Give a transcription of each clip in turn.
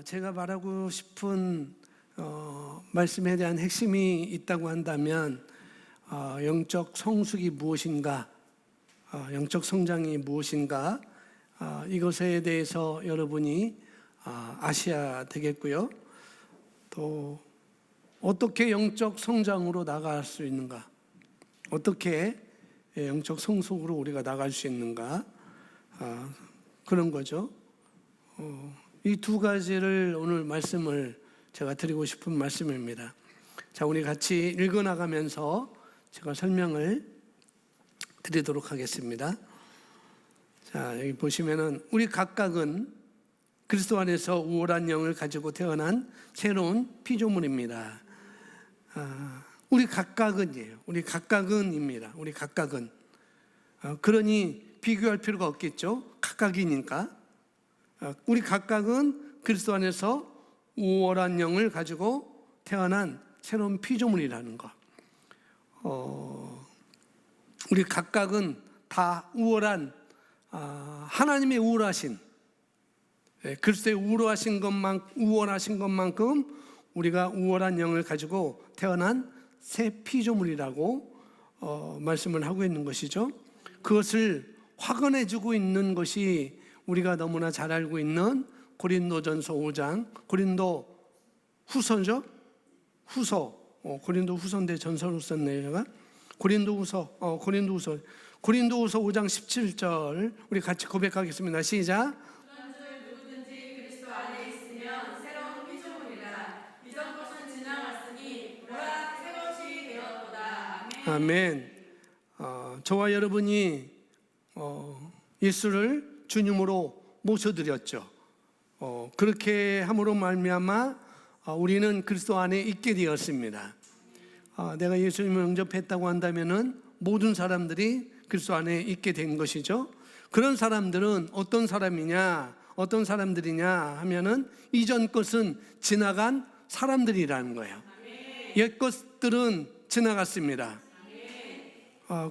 제가 말하고 싶은 말씀에 대한 핵심이 있다고 한다면 영적 성숙이 무엇인가, 영적 성장이 무엇인가, 이것에 대해서 여러분이 아셔야 되겠고요. 또 어떻게 영적 성장으로 나갈 수 있는가, 어떻게 영적 성숙으로 우리가 나갈 수 있는가, 그런 거죠. 이 두 가지를 오늘 말씀을 제가 드리고 싶은 말씀입니다. 자, 우리 같이 읽어나가면서 제가 설명을 드리도록 하겠습니다. 자, 여기 보시면은 우리 각각은 그리스도 안에서 우월한 영을 가지고 태어난 새로운 피조물입니다. 우리 각각은이에요. 우리 각각은입니다. 우리 각각은. 그러니 비교할 필요가 없겠죠. 각각이니까. 우리 각각은 그리스도 안에서 우월한 영을 가지고 태어난 새로운 피조물이라는 것. 우리 각각은 다 우월한 하나님의 우월하신, 그리스도의 우월하신 것만큼 우리가 우월한 영을 가지고 태어난 새 피조물이라고 말씀을 하고 있는 것이죠. 그것을 확언해주고 있는 것이 우리가 너무나 잘 알고 있는 고린도전서 5장, 고린도 후서죠? 고린도 후서인데 전서로 썼네요, 제가. 고린도 후서 5장 17절 우리 같이 고백하겠습니다. 시작. 누구든지 그리스도 안에 있으면 새로운 피조물이라. 이전 것은 지나갔으니 보라 새 것이 되었도다. 아멘. 저와 여러분이 예수를 주님으로 모셔드렸죠. 그렇게 함으로 말미암아 우리는 그리스도 안에 있게 되었습니다. 내가 예수님을 영접했다고 한다면은 모든 사람들이 그리스도 안에 있게 된 것이죠. 그런 사람들은 어떤 사람들이냐 하면은 이전 것은 지나간 사람들이라는 거예요. 옛 것들은 지나갔습니다.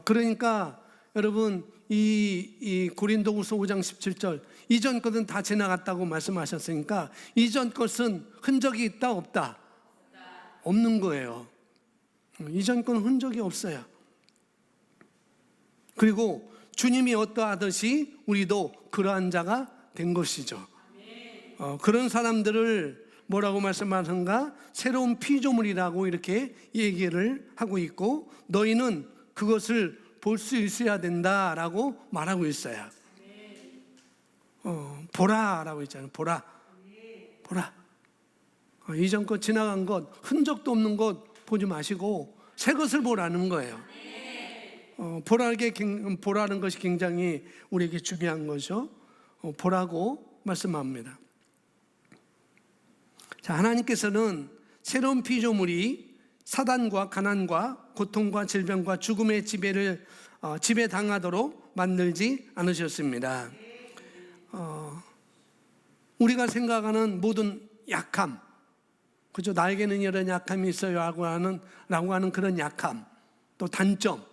그러니까 여러분 이 고린도후서 5장 17절 이전 것은 다 지나갔다고 말씀하셨으니까 이전 것은 흔적이 있다 없다? 없는 거예요. 이전 건 흔적이 없어요. 그리고 주님이 어떠하듯이 우리도 그러한 자가 된 것이죠. 그런 사람들을 뭐라고 말씀하는가? 새로운 피조물이라고 이렇게 얘기를 하고 있고, 너희는 그것을 볼 수 있어야 된다라고 말하고 있어요. 보라라고 있잖아요. 보라. 이전 것 지나간 것, 흔적도 없는 것 보지 마시고 새 것을 보라는 거예요. 보라는 것이 굉장히 우리에게 중요한 거죠. 보라고 말씀합니다. 자, 하나님께서는 새로운 피조물이 사단과 가난과 고통과 질병과 죽음의 지배당하도록 만들지 않으셨습니다. 우리가 생각하는 모든 약함, 그죠? 나에게는 이런 약함이 있어요 라고 하는 그런 약함, 또 단점,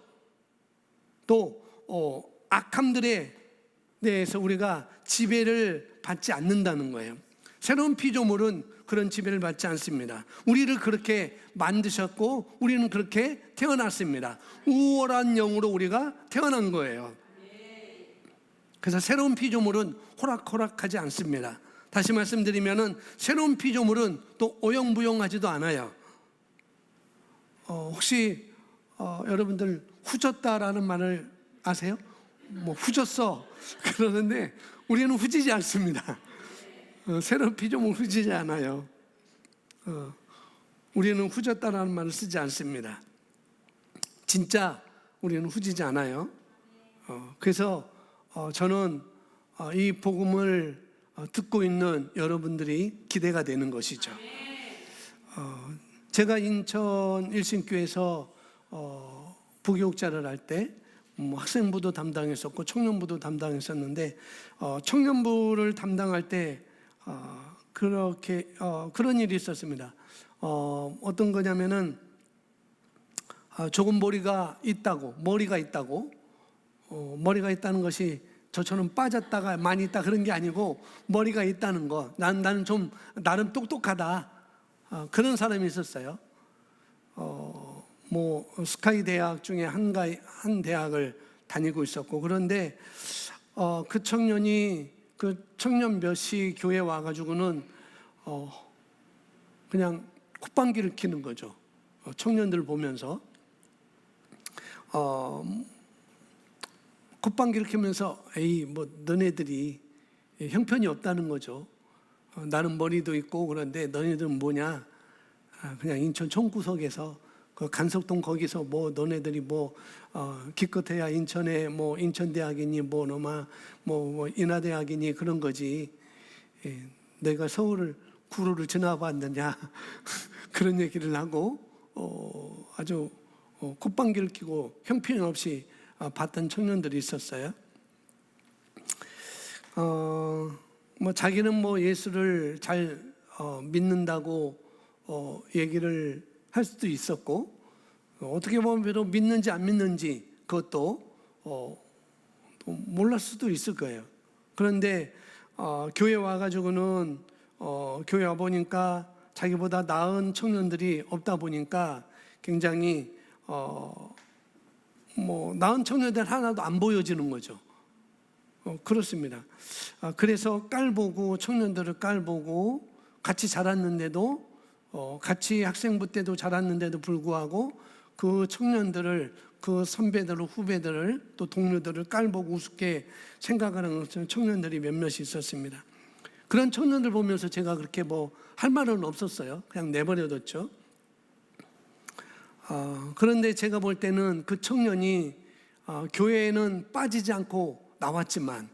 또 악함들에 대해서 우리가 지배를 받지 않는다는 거예요. 새로운 피조물은 그런 지배를 받지 않습니다. 우리를 그렇게 만드셨고 우리는 그렇게 태어났습니다. 우월한 영으로 우리가 태어난 거예요. 그래서 새로운 피조물은 호락호락하지 않습니다. 다시 말씀드리면은 새로운 피조물은 또 오용부용하지도 않아요. 혹시 여러분들 후졌다라는 말을 아세요? 뭐 후졌어 그러는데 우리는 후지지 않습니다. 새로운 피조물 후지지 않아요. 우리는 후졌다라는 말을 쓰지 않습니다. 진짜 우리는 후지지 않아요. 그래서 저는 이 복음을 듣고 있는 여러분들이 기대가 되는 것이죠. 제가 인천 일신교에서 부교육자를 할 때 학생부도 담당했었고 청년부도 담당했었는데 청년부를 담당할 때 그런 일이 있었습니다. 어떤 거냐면은 조금 머리가 있다는 것이 저처럼 빠졌다가 많이 있다 그런 게 아니고 머리가 있다는 거. 나는 좀 나름 똑똑하다. 그런 사람이 있었어요. 뭐 스카이 대학 중에 한 대학을 다니고 있었고, 그런데 그 청년이 그 청년 몇이 교회 와가지고는 그냥 콧방귀를 뀌는 거죠. 청년들 보면서 콧방귀를 뀌면서 에이 뭐 너네들이 형편이 없다는 거죠. 나는 머리도 있고 그런데 너네들은 뭐냐? 그냥 인천 총구석에서 그 간석동 거기서 뭐 너네들이 뭐 기껏해야 인천에 뭐 인천대학이니 뭐 너마 뭐 인하대학이니 그런 거지. 내가 서울을 구로를 지나봤느냐 그런 얘기를 하고 아주 콧방귀를 뀌고 형편없이 봤던 청년들이 있었어요. 뭐 자기는 뭐 예수를 잘 믿는다고 얘기를 할 수도 있었고, 어떻게 보면 비록 믿는지 안 믿는지 그것도 몰랐을 수도 있을 거예요. 그런데 교회 와가지고는 교회 와 보니까 자기보다 나은 청년들이 없다 보니까 굉장히 뭐 나은 청년들 하나도 안 보여지는 거죠. 그렇습니다. 그래서 깔보고 청년들을 깔보고 같이 자랐는데도 같이 학생부 때도 자랐는데도 불구하고 그 청년들을 그 선배들을 후배들을 또 동료들을 깔보고 우습게 생각하는 청년들이 몇몇이 있었습니다. 그런 청년들 보면서 제가 그렇게 뭐 할 말은 없었어요. 그냥 내버려뒀죠. 그런데 제가 볼 때는 그 청년이 교회에는 빠지지 않고 나왔지만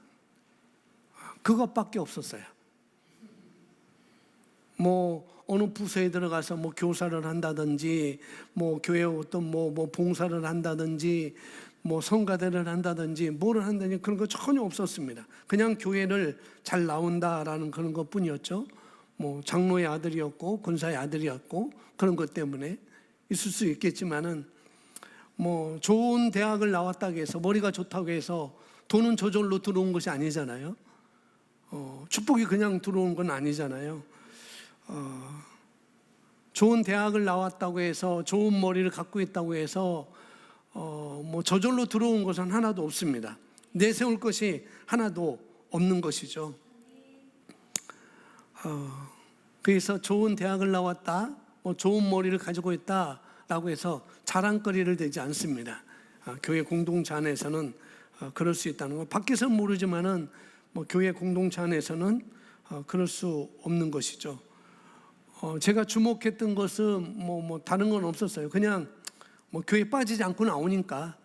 그것밖에 없었어요. 뭐 어느 부서에 들어가서 뭐 교사를 한다든지 뭐 교회 어떤 뭐 봉사를 한다든지 뭐 성가대를 한다든지 뭐를 한다든지 그런 거 전혀 없었습니다. 그냥 교회를 잘 나온다라는 그런 것뿐이었죠. 뭐 장로의 아들이었고 권사의 아들이었고 그런 것 때문에 있을 수 있겠지만은 뭐 좋은 대학을 나왔다고 해서 머리가 좋다고 해서 돈은 저절로 들어온 것이 아니잖아요. 축복이 그냥 들어온 건 아니잖아요. 좋은 대학을 나왔다고 해서 좋은 머리를 갖고 있다고 해서 뭐 저절로 들어온 것은 하나도 없습니다. 내세울 것이 하나도 없는 것이죠. 그래서 좋은 대학을 나왔다, 뭐 좋은 머리를 가지고 있다라고 해서 자랑거리를 되지 않습니다. 교회 공동체 안에서는 그럴 수 있다는 거. 밖에서는 모르지만은 뭐 교회 공동체 안에서는 그럴 수 없는 것이죠. 제가 주목했던 것은 뭐 다른 건 없었어요. 그냥 뭐 교회 빠지지 않고 나오니까,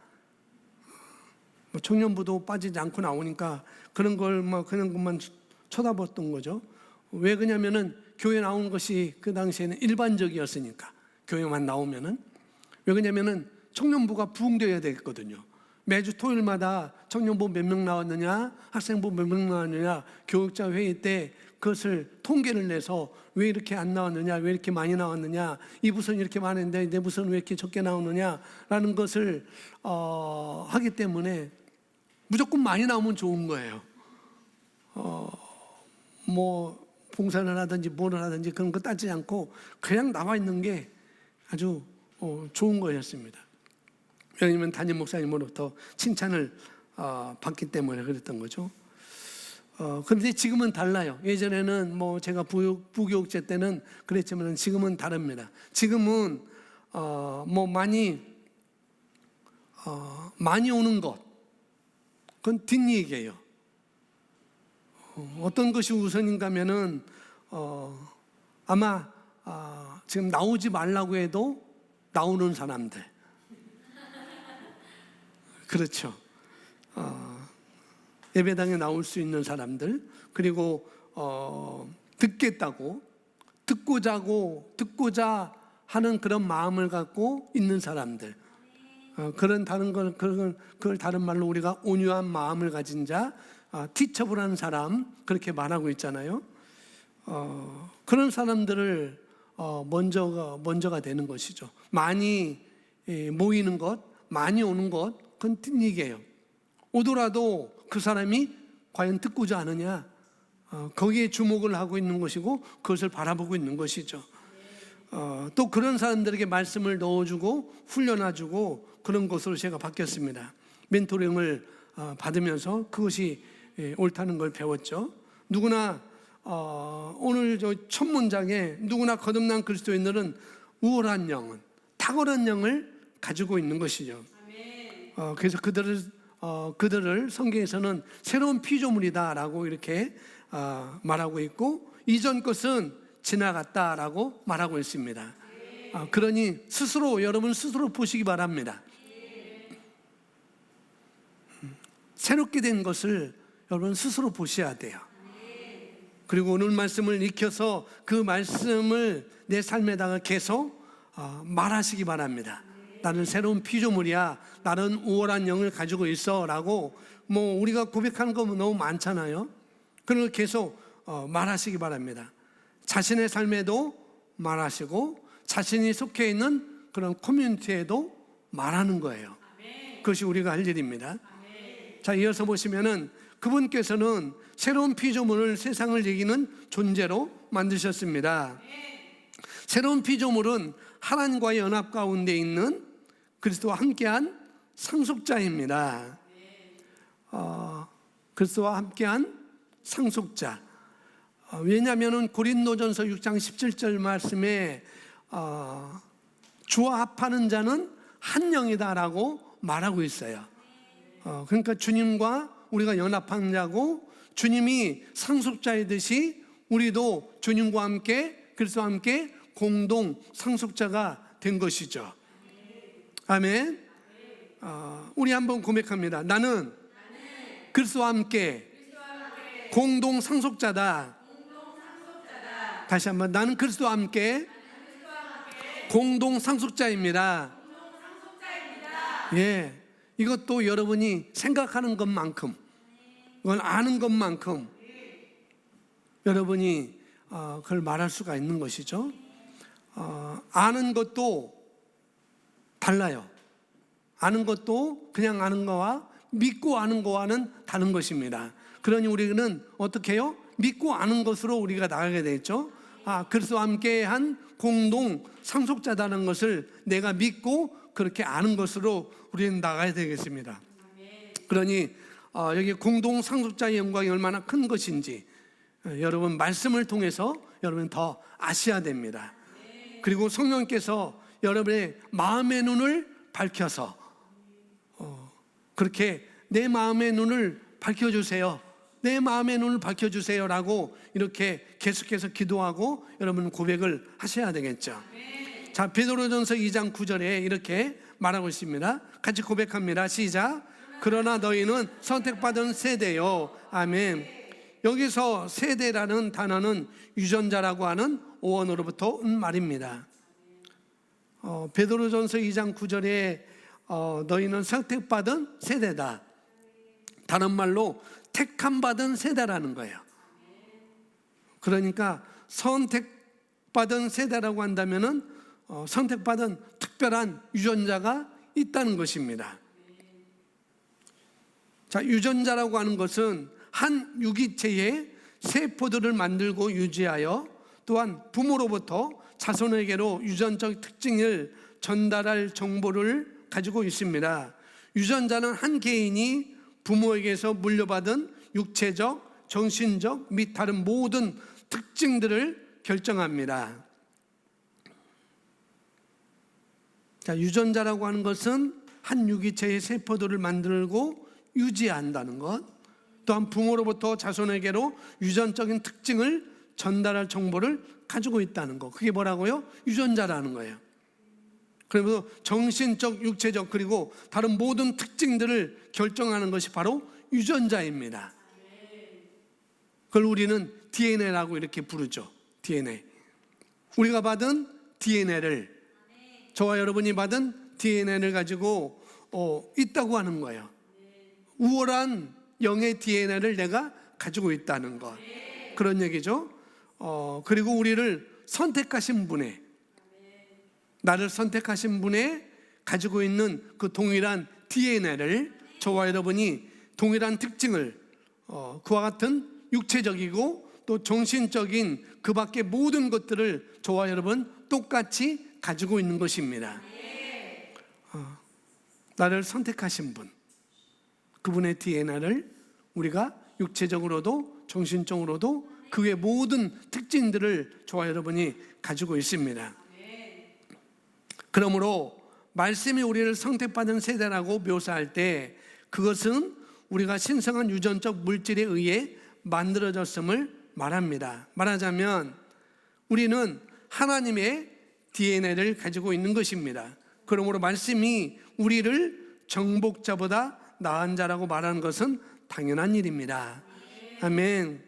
뭐 청년부도 빠지지 않고 나오니까 그런 걸 막 그런 것만 쳐다봤던 거죠. 왜 그러냐면은 교회 나오는 것이 그 당시에는 일반적이었으니까. 교회만 나오면은 왜 그러냐면은 청년부가 부흥되어야 되거든요. 매주 토요일마다 청년부 몇 명 나왔느냐, 학생부 몇 명 나왔느냐, 교육자 회의 때 그것을 통계를 내서 왜 이렇게 안 나왔느냐, 왜 이렇게 많이 나왔느냐, 이 부서는 이렇게 많은데 내 부서는 왜 이렇게 적게 나오느냐라는 것을 하기 때문에 무조건 많이 나오면 좋은 거예요. 뭐 봉사를 하든지 뭐를 하든지 그런 거 따지지 않고 그냥 나와 있는 게 아주 좋은 거였습니다. 왜냐하면 담임 목사님으로부터 칭찬을 받기 때문에 그랬던 거죠. 그런데 지금은 달라요. 예전에는 뭐 제가 부교육제 때는 그랬지만 지금은 다릅니다. 지금은 뭐 많이 오는 것, 그건 뒷얘기예요. 어떤 것이 우선인가 하면은 아마 지금 나오지 말라고 해도 나오는 사람들. 그렇죠. 예배당에 나올 수 있는 사람들, 그리고 듣겠다고 듣고자 하는 그런 마음을 갖고 있는 사람들. 그걸 다른 말로 우리가 온유한 마음을 가진 자, 티처블한 사람, 그렇게 말하고 있잖아요. 그런 사람들을 먼저가 되는 것이죠. 많이 모이는 것, 많이 오는 것, 그건 뒷얘기예요. 오더라도 그 사람이 과연 듣고자 하느냐, 거기에 주목을 하고 있는 것이고 그것을 바라보고 있는 것이죠. 또 그런 사람들에게 말씀을 넣어주고 훈련해주고 그런 것으로 제가 바뀌었습니다. 멘토링을 받으면서 그것이 옳다는 걸 배웠죠. 누구나 오늘 저 첫 문장에 누구나 거듭난 그리스도인들은 우월한 영은, 탁월한 영을 가지고 있는 것이죠. 그래서 그들을 성경에서는 새로운 피조물이다라고 이렇게 말하고 있고, 이전 것은 지나갔다라고 말하고 있습니다. 그러니 여러분 스스로 보시기 바랍니다. 새롭게 된 것을 여러분 스스로 보셔야 돼요. 그리고 오늘 말씀을 익혀서 그 말씀을 내 삶에다가 계속 말하시기 바랍니다. 나는 새로운 피조물이야, 나는 우월한 영을 가지고 있어 라고 우리가 고백하는 거 너무 많잖아요. 그걸 계속 말하시기 바랍니다. 자신의 삶에도 말하시고 자신이 속해 있는 그런 커뮤니티에도 말하는 거예요. 그것이 우리가 할 일입니다. 자, 이어서 보시면은 그분께서는 새로운 피조물을 세상을 이기는 존재로 만드셨습니다. 새로운 피조물은 하나님과의 연합 가운데 있는 그리스도와 함께한 상속자입니다. 그리스도와 함께한 상속자. 왜냐하면 고린도전서 6장 17절 말씀에 주와 합하는 자는 한 영이다라고 말하고 있어요. 그러니까 주님과 우리가 연합한 자고, 주님이 상속자이듯이 우리도 주님과 함께 그리스도와 함께 공동 상속자가 된 것이죠. 아멘. 우리 한번 고백합니다. 나는 그리스도와 함께 공동 상속자다. 다시 한번, 나는 그리스도와 함께 공동 상속자입니다. 예, 이것도 여러분이 생각하는 것만큼, 이건 아는 것만큼 여러분이 그걸 말할 수가 있는 것이죠. 아는 것도 달라요. 아는 것도 그냥 아는 거와 믿고 아는 거와는 다른 것입니다. 그러니 우리는 어떻게 해요? 믿고 아는 것으로 우리가 나가게 되죠. 그리스도와 함께한 공동 상속자다는 것을 내가 믿고 그렇게 아는 것으로 우리는 나가야 되겠습니다. 그러니 여기 공동 상속자의 영광이 얼마나 큰 것인지 여러분 말씀을 통해서 여러분 더 아셔야 됩니다. 그리고 성령께서 여러분의 마음의 눈을 밝혀서 그렇게 내 마음의 눈을 밝혀주세요. 내 마음의 눈을 밝혀주세요라고 이렇게 계속해서 기도하고 여러분 고백을 하셔야 되겠죠. 자, 베드로전서 2장 9절에 이렇게 말하고 있습니다. 같이 고백합니다. 시작. 그러나 너희는 선택받은 세대요. 아멘. 여기서 세대라는 단어는 유전자라고 하는 어원으로부터 온 말입니다. 베드로전서 2장 9절에 너희는 선택받은 세대다. 다른 말로 택함 받은 세대라는 거예요. 그러니까 선택받은 세대라고 한다면은 선택받은 특별한 유전자가 있다는 것입니다. 자, 유전자라고 하는 것은 한 유기체의 세포들을 만들고 유지하여 또한 부모로부터 자손에게로 유전적 특징을 전달할 정보를 가지고 있습니다. 유전자는 한 개인이 부모에게서 물려받은 육체적, 정신적 및 다른 모든 특징들을 결정합니다. 자, 유전자라고 하는 것은 한 유기체의 세포들을 만들고 유지한다는 것, 또한 부모로부터 자손에게로 유전적인 특징을 전달할 정보를 가지고 있다는 것. 그게 뭐라고요? 유전자라는 거예요. 그래서 정신적, 육체적 그리고 다른 모든 특징들을 결정하는 것이 바로 유전자입니다. 그걸 우리는 DNA라고 이렇게 부르죠. DNA. 우리가 받은 DNA를, 저와 여러분이 받은 DNA를 가지고 있다고 하는 거예요. 우월한 영의 DNA를 내가 가지고 있다는 것, 그런 얘기죠. 그리고 우리를 선택하신 분의, 나를 선택하신 분의 가지고 있는 그 동일한 DNA를 저와 여러분이 동일한 특징을 그와 같은 육체적이고 또 정신적인 그 밖의 모든 것들을 저와 여러분 똑같이 가지고 있는 것입니다. 나를 선택하신 분, 그분의 DNA를 우리가 육체적으로도 정신적으로도 그 외 모든 특징들을 저와 여러분이 가지고 있습니다. 그러므로 말씀이 우리를 선택받은 세대라고 묘사할 때 그것은 우리가 신성한 유전적 물질에 의해 만들어졌음을 말합니다. 말하자면 우리는 하나님의 DNA를 가지고 있는 것입니다. 그러므로 말씀이 우리를 정복자보다 나은 자라고 말하는 것은 당연한 일입니다. 아멘.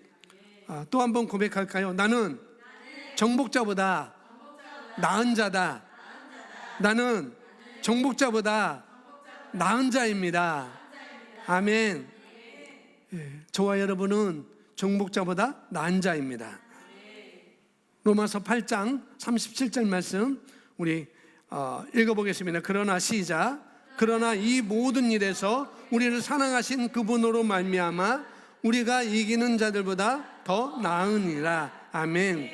또 한번 고백할까요? 나는 정복자보다 나은 자다. 나는 정복자보다 나은 자입니다. 아멘. 저와 여러분은 정복자보다 나은 자입니다. 로마서 8장 37절 말씀 우리 읽어보겠습니다. 그러나 시작. 그러나 이 모든 일에서 우리를 사랑하신 그분으로 말미암아 우리가 이기는 자들보다 더 나으니라. 아멘.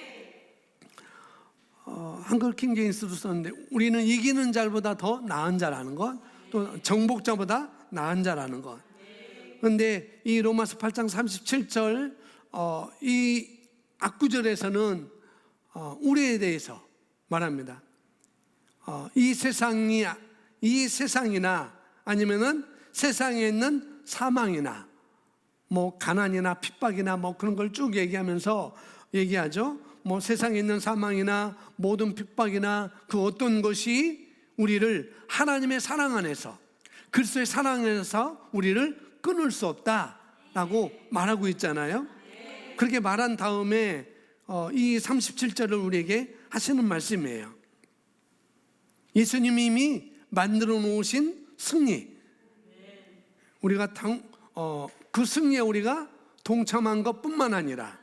한글 킹제임스도 썼는데 우리는 이기는 자보다 더 나은 자라는 것, 또 정복자보다 나은 자라는 것. 그런데 이 로마서 8장 37절 이 앞구절에서는 우리에 대해서 말합니다. 이 세상이나 아니면은 세상에 있는 사망이나 뭐 가난이나 핍박이나 뭐 그런 걸 쭉 얘기하면서 얘기하죠. 뭐 세상에 있는 사망이나 모든 핍박이나 그 어떤 것이 우리를 하나님의 사랑 안에서 그리스도의 사랑 안에서 우리를 끊을 수 없다라고 말하고 있잖아요. 그렇게 말한 다음에 이 37절을 우리에게 하시는 말씀이에요. 예수님이 이미 만들어 놓으신 승리, 우리가 그 승리에 우리가 동참한 것뿐만 아니라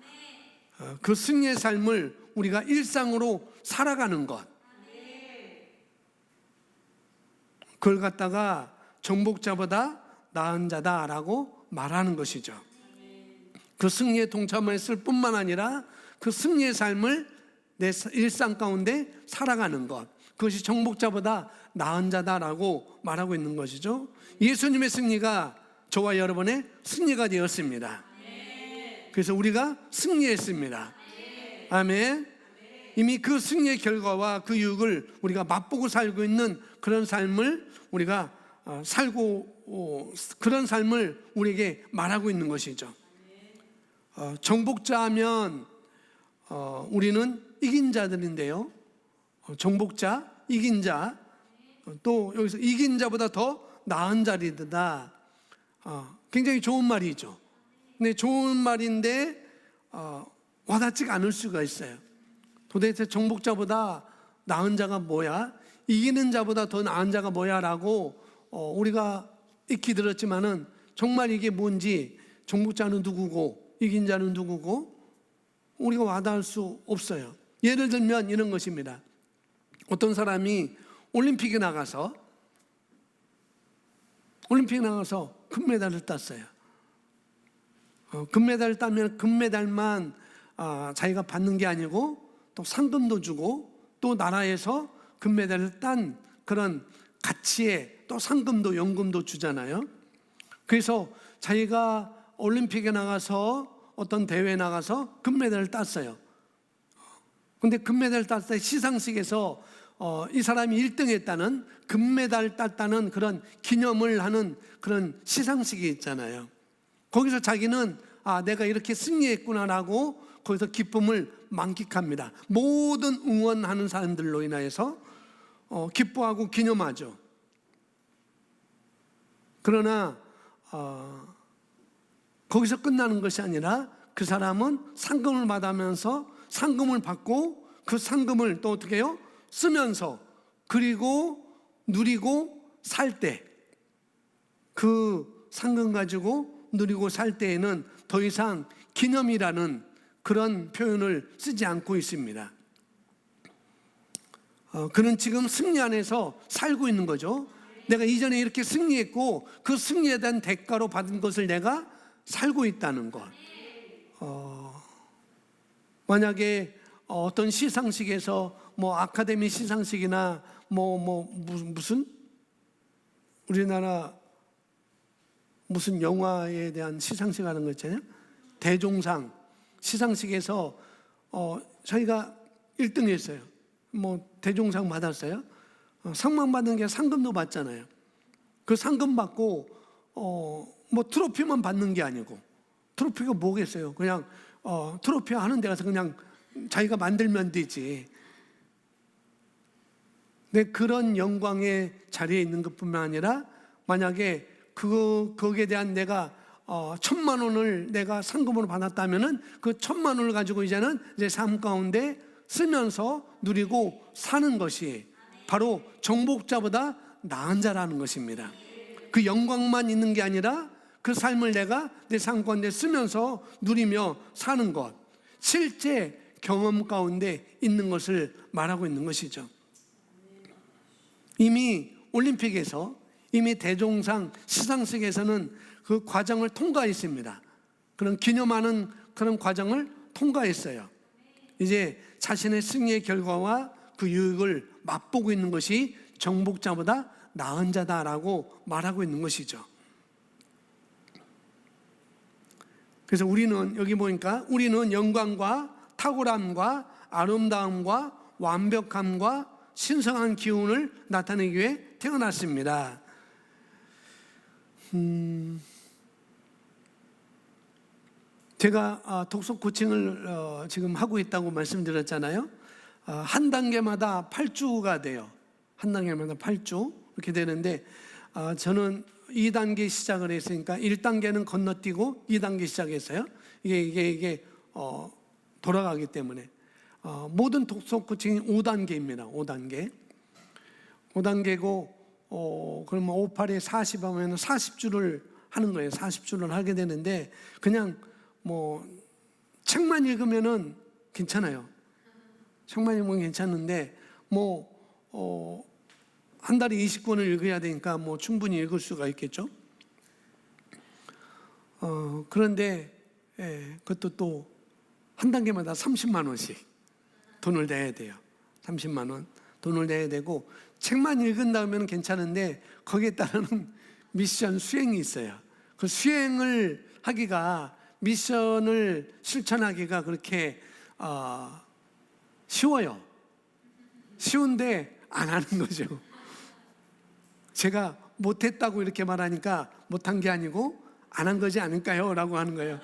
그 승리의 삶을 우리가 일상으로 살아가는 것, 그걸 갖다가 정복자보다 나은 자다라고 말하는 것이죠. 그 승리에 동참했을 뿐만 아니라 그 승리의 삶을 내 일상 가운데 살아가는 것, 그것이 정복자보다 나은 자다라고 말하고 있는 것이죠. 예수님의 승리가 저와 여러분의 승리가 되었습니다. 그래서 우리가 승리했습니다. 아멘. 이미 그 승리의 결과와 그 유익을 우리가 맛보고 살고 있는 그런 삶을 우리가 살고 그런 삶을 우리에게 말하고 있는 것이죠. 정복자하면 우리는 이긴 자들인데요. 정복자, 이긴 자, 또 여기서 이긴 자보다 더 나은 자리다. 굉장히 좋은 말이죠. 근데 좋은 말인데 와닿지가 않을 수가 있어요. 도대체 정복자보다 나은 자가 뭐야? 이기는 자보다 더 나은 자가 뭐야? 라고 우리가 익히 들었지만은 정말 이게 뭔지, 정복자는 누구고 이긴 자는 누구고 우리가 와닿을 수 없어요. 예를 들면 이런 것입니다. 어떤 사람이 올림픽에 나가서 금메달을 땄어요. 금메달을 따면 금메달만 자기가 받는 게 아니고 또 상금도 주고 또 나라에서 금메달을 딴 그런 가치에 또 상금도 연금도 주잖아요. 그래서 자기가 올림픽에 나가서 어떤 대회에 나가서 금메달을 땄어요. 근데 금메달을 땄을 때 시상식에서 이 사람이 1등 했다는, 금메달 땄다는 그런 기념을 하는 그런 시상식이 있잖아요. 거기서 자기는 내가 이렇게 승리했구나라고 거기서 기쁨을 만끽합니다. 모든 응원하는 사람들로 인하여서 기뻐하고 기념하죠. 그러나 거기서 끝나는 것이 아니라 그 사람은 상금을 받으면서 상금을 받고 그 상금을 또 어떻게 해요? 쓰면서 그리고 누리고 살 때, 그 상금 가지고 누리고 살 때에는 더 이상 기념이라는 그런 표현을 쓰지 않고 있습니다. 그는 지금 승리 안에서 살고 있는 거죠. 내가 이전에 이렇게 승리했고 그 승리에 대한 대가로 받은 것을 내가 살고 있다는 것. 만약에 어떤 시상식에서 뭐 아카데미 시상식이나 무슨 우리나라 무슨 영화에 대한 시상식 하는 거 있잖아요. 대종상 시상식에서 저희가 1등 했어요. 뭐 대종상 받았어요. 상만 받는 게 상금도 받잖아요. 그 상금 받고 뭐 트로피만 받는 게 아니고, 트로피가 뭐겠어요? 그냥 트로피 하는 데 가서 그냥 자기가 만들면 되지. 근데 그런 영광의 자리에 있는 것뿐만 아니라 만약에 거기에 대한 내가 1,000만 원을 내가 상금으로 받았다면은 그 1,000만 원을 가지고 이제는 이제 삶 가운데 쓰면서 누리고 사는 것이 바로 정복자보다 나은 자라는 것입니다. 그 영광만 있는 게 아니라 그 삶을 내가 내 삶 가운데 쓰면서 누리며 사는 것, 실제 경험 가운데 있는 것을 말하고 있는 것이죠. 이미 올림픽에서, 이미 대종상 시상식에서는 그 과정을 통과했습니다. 그런 기념하는 그런 과정을 통과했어요. 이제 자신의 승리의 결과와 그 유익을 맛보고 있는 것이 정복자보다 나은 자다라고 말하고 있는 것이죠. 그래서 우리는 여기 보니까 우리는 영광과 탁월함과 아름다움과 완벽함과 신성한 기운을 나타내기 위해 태어났습니다. 제가 독서 코칭을 지금 하고 있다고 말씀드렸잖아요. 한 단계마다 8주가 돼요. 한 단계마다 8주 이렇게 되는데 저는 2단계 시작을 했으니까 1단계는 건너뛰고 2단계 시작했어요. 이게 돌아가기 때문에 모든 독서 코칭이 5단계입니다. 5단계고 그러면 5, 8에 40 하면 40주를 하는 거예요. 40주를 하게 되는데 그냥 뭐 책만 읽으면은 괜찮아요. 책만 읽으면 괜찮은데 한 달에 20권을 읽어야 되니까 뭐 충분히 읽을 수가 있겠죠. 그런데 그것도 또 한 단계마다 30만 원씩 돈을 내야 돼요. 30만 원 돈을 내야 되고, 책만 읽은 다음에는 괜찮은데 거기에 따르는 미션 수행이 있어요. 그 수행을 하기가, 미션을 실천하기가 그렇게 쉬워요. 쉬운데 안 하는 거죠. 제가 못했다고 이렇게 말하니까 못한 게 아니고 안 한 거지 않을까요? 라고 하는 거예요.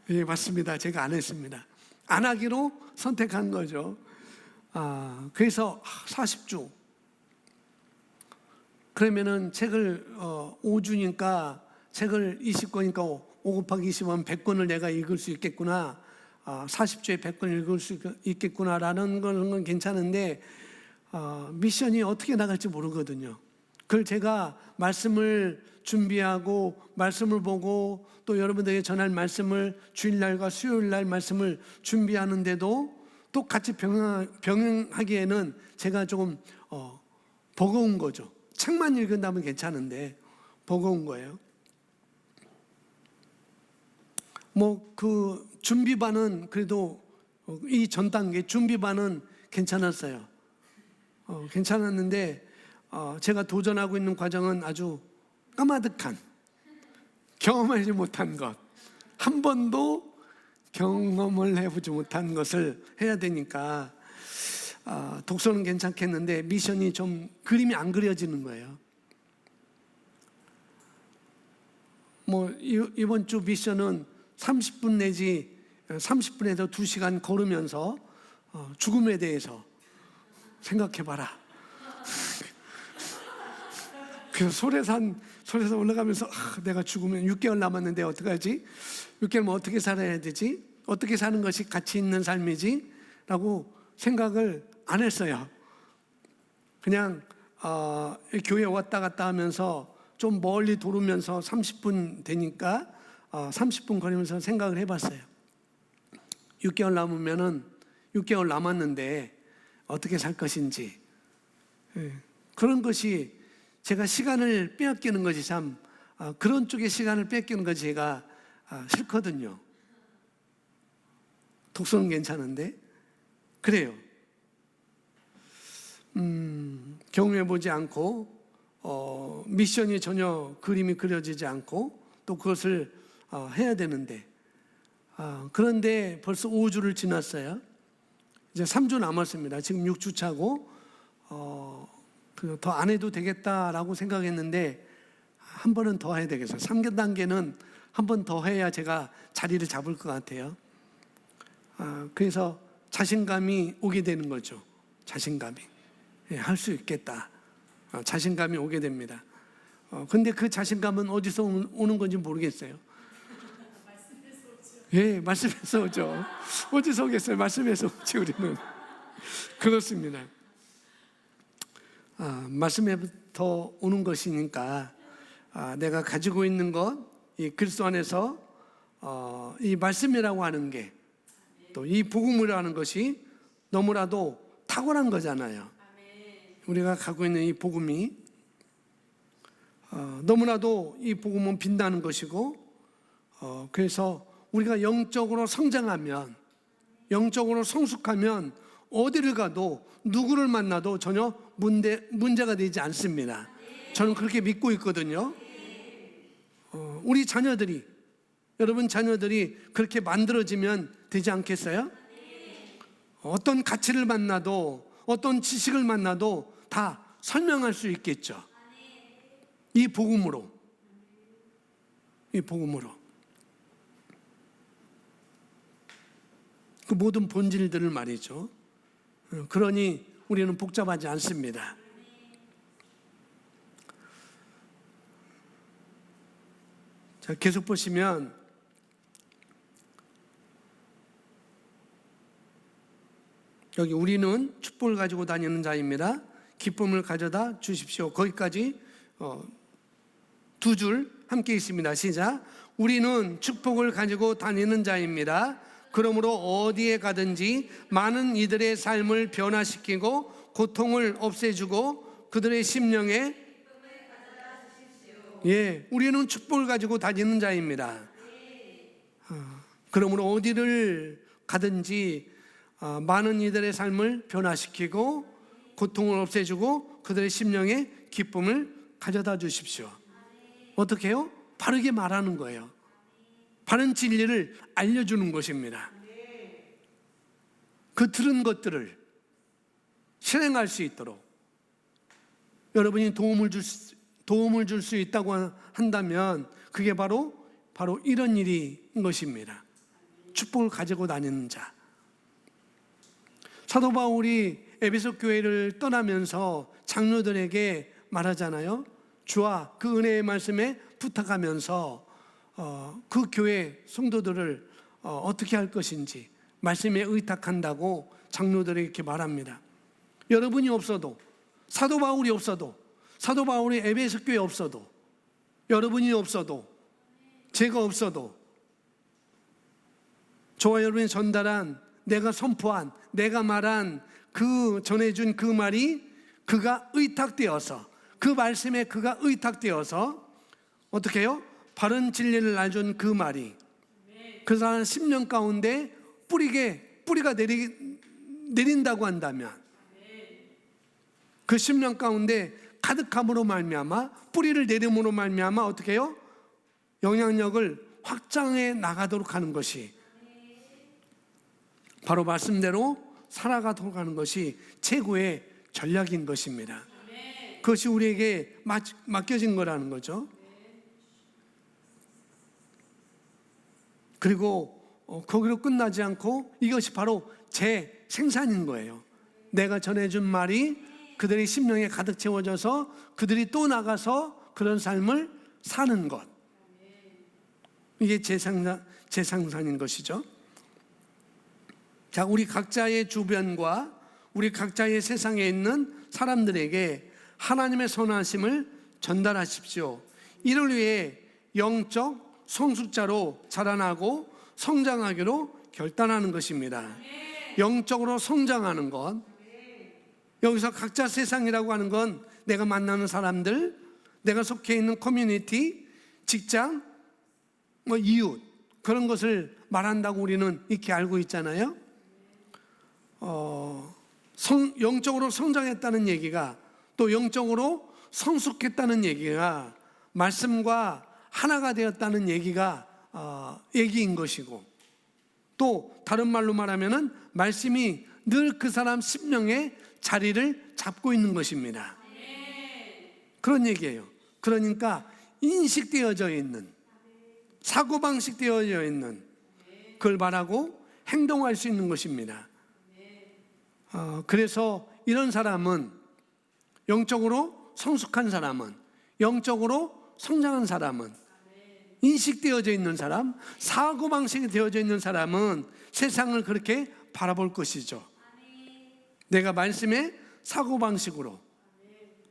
예, 맞습니다. 제가 안 했습니다. 안 하기로 선택한 거죠. 그래서 40주. 그러면은 책을 5주니까 책을 20권이니까 5 곱하기 20하면 100권을 내가 읽을 수 있겠구나. 40주에 100권 읽을 수 있겠구나라는 건 괜찮은데 미션이 어떻게 나갈지 모르거든요. 그걸 제가 말씀을 준비하고 말씀을 보고 또 여러분들에게 전할 말씀을 주일날과 수요일날 말씀을 준비하는데도 똑같이 병행하기에는 제가 조금 버거운 거죠. 책만 읽은다면 괜찮은데 버거운 거예요. 그 준비반은 그래도 이 전 단계 준비반은 괜찮았어요. 괜찮았는데 제가 도전하고 있는 과정은 아주 까마득한, 경험하지 못한 것, 한 번도 경험을 해보지 못한 것을 해야 되니까 독서는 괜찮겠는데 미션이 좀 그림이 안 그려지는 거예요. 이번 주 미션은 30분 내지 30분에서 2시간 걸으면서 죽음에 대해서 생각해봐라. 그래서 소래산 올라가면서 내가 죽으면 6개월 남았는데 어떡하지? 6개월면 어떻게 살아야 되지? 어떻게 사는 것이 가치 있는 삶이지? 라고 생각을 안 했어요. 그냥 교회 왔다 갔다 하면서 좀 멀리 돌으면서 30분 되니까 30분 걸으면서 생각을 해봤어요. 6개월 남았는데 어떻게 살 것인지, 그런 것이 제가 시간을 빼앗기는 것이 참 그런 쪽에 시간을 뺏기는 것이 제가 싫거든요. 독서는 괜찮은데 그래요. 경험해보지 않고 미션이 전혀 그림이 그려지지 않고 또 그것을 해야 되는데 그런데 벌써 5주를 지났어요. 이제 3주 남았습니다. 지금 6주 차고 더 안 해도 되겠다라고 생각했는데 한 번은 더 해야 되겠어요. 3단계는 한 번 더 해야 제가 자리를 잡을 것 같아요. 그래서 자신감이 오게 되는 거죠. 자신감이. 할 수 있겠다. 자신감이 오게 됩니다. 근데 그 자신감은 어디서 오는 건지 모르겠어요. 말씀에서 오죠. 예, 말씀에서 오죠. 어디서 오겠어요? 말씀에서 오지 우리는. 그렇습니다. 말씀에부터 오는 것이니까 내가 가지고 있는 것, 이 그리스도 안에서 이 말씀이라고 하는 게 또 이 복음이라는 것이 너무나도 탁월한 거잖아요. 우리가 갖고 있는 이 복음이 너무나도 이 복음은 빛나는 것이고 그래서 우리가 영적으로 성장하면 영적으로 성숙하면 어디를 가도 누구를 만나도 전혀 문제가 되지 않습니다. 저는 그렇게 믿고 있거든요. 우리 자녀들이 여러분 자녀들이 그렇게 만들어지면 되지 않겠어요? 어떤 가치를 만나도 어떤 지식을 만나도 다 설명할 수 있겠죠. 이 복음으로. 그 모든 본질들을 말이죠. 그러니 우리는 복잡하지 않습니다. 자, 계속 보시면 여기 우리는 축복을 가지고 다니는 자입니다. 기쁨을 가져다 주십시오. 거기까지 2줄 함께 있습니다. 시작. 우리는 축복을 가지고 다니는 자입니다. 그러므로 어디에 가든지 많은 이들의 삶을 변화시키고 고통을 없애주고 그들의 심령에 우리는 축복을 가지고 다니는 자입니다. 그러므로 어디를 가든지 많은 이들의 삶을 변화시키고 고통을 없애주고 그들의 심령에 기쁨을 가져다 주십시오. 어떻게 해요? 바르게 말하는 거예요. 바른 진리를 알려주는 것입니다. 그 들은 것들을 실행할 수 있도록 여러분이 도움을 줄 수 있다고 한다면 그게 바로 이런 일인 것입니다. 축복을 가지고 다니는 자. 사도 바울이 에베소 교회를 떠나면서 장로들에게 말하잖아요. 주와 그 은혜의 말씀에 부탁하면서 그 교회 성도들을 어떻게 할 것인지 말씀에 의탁한다고 장로들에게 이렇게 말합니다. 여러분이 없어도 사도 바울이 없어도 사도 바울이 에베소 교회에 없어도 여러분이 없어도 제가 없어도 저와 여러분이 전달한 내가 선포한 내가 말한 그 전해준 그 말이 그가 의탁되어서 그 말씀에 그가 의탁되어서 어떻게 해요? 바른 진리를 알려준 그 말이 그 사람 10년 가운데 뿌리가 내린다고 한다면 그 10년 가운데 가득함으로 말미암아 뿌리를 내림으로 말미암아 어떻게 해요? 영향력을 확장해 나가도록 하는 것이 바로 말씀대로 살아가도록 하는 것이 최고의 전략인 것입니다. 그것이 우리에게 맡겨진 거라는 거죠. 그리고 거기로 끝나지 않고 이것이 바로 제 생산인 거예요. 내가 전해준 말이 그들의 심령에 가득 채워져서 그들이 또 나가서 그런 삶을 사는 것. 이게 제 생산인 것이죠. 자, 우리 각자의 주변과 우리 각자의 세상에 있는 사람들에게 하나님의 선하심을 전달하십시오. 이를 위해 영적 성숙자로 자라나고 성장하기로 결단하는 것입니다. 영적으로 성장하는 것. 여기서 각자 세상이라고 하는 건 내가 만나는 사람들, 내가 속해 있는 커뮤니티, 직장, 이웃, 그런 것을 말한다고 우리는 이렇게 알고 있잖아요. 영적으로 성장했다는 얘기가, 또 영적으로 성숙했다는 얘기가, 말씀과 하나가 되었다는 얘기가 얘기인 것이고, 또 다른 말로 말하면은 말씀이 늘 그 사람 심령에 자리를 잡고 있는 것입니다. 그런 얘기예요. 그러니까 인식되어져 있는, 사고방식 되어져 있는, 그걸 말하고 행동할 수 있는 것입니다. 그래서 이런 사람은, 영적으로 성숙한 사람은, 영적으로 성장한 사람은, 인식되어져 있는 사람, 사고방식이 되어져 있는 사람은 세상을 그렇게 바라볼 것이죠. 내가 말씀의 사고방식으로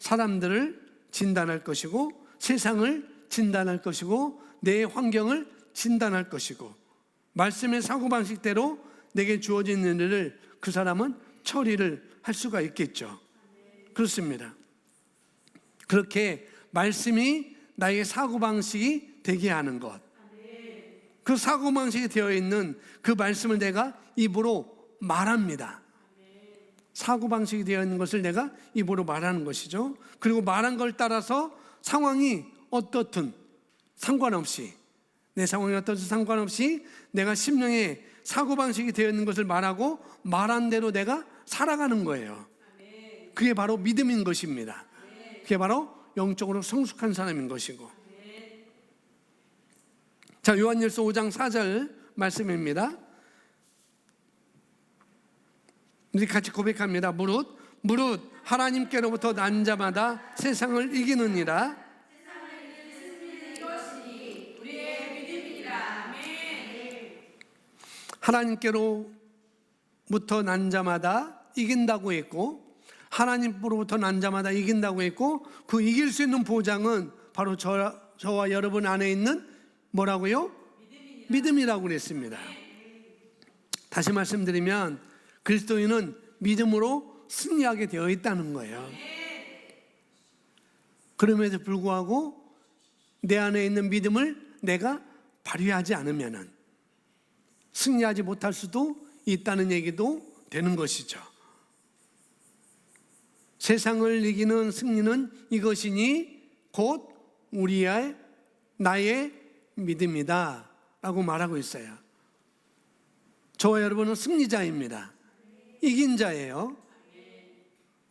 사람들을 진단할 것이고, 세상을 진단할 것이고, 내 환경을 진단할 것이고, 말씀의 사고방식대로 내게 주어진 일을 그 사람은 처리를 할 수가 있겠죠. 그렇습니다. 그렇게 말씀이 나의 사고방식이 되게 하는 것, 그 사고방식이 되어 있는 그 말씀을 내가 입으로 말합니다. 사고방식이 되어 있는 것을 내가 입으로 말하는 것이죠. 그리고 말한 걸 따라서 상황이 어떻든 상관없이, 내 상황이 어떻든 상관없이 내가 심령에 사고방식이 되어 있는 것을 말하고 말한 대로 내가 살아가는 거예요. 그게 바로 믿음인 것입니다. 그게 바로 영적으로 성숙한 사람인 것이고. 자, 요한일서 5장 4절 말씀입니다. 우리 같이 고백합니다. 무릇 하나님께로부터 난 자마다 세상을 이기느니라. 하나님께로부터 난 자마다 이긴다고 했고, 하나님으로부터 난 자마다 이긴다고 했고, 그 이길 수 있는 보장은 바로 저와 여러분 안에 있는 뭐라고요? 믿음이라고 그랬습니다. 다시 말씀드리면 그리스도인은 믿음으로 승리하게 되어 있다는 거예요. 그럼에도 불구하고 내 안에 있는 믿음을 내가 발휘하지 않으면 승리하지 못할 수도 있다는 얘기도 되는 것이죠. 세상을 이기는 승리는 이것이니 곧 나의 믿음이다 라고 말하고 있어요. 저와 여러분은 승리자입니다. 이긴 자예요.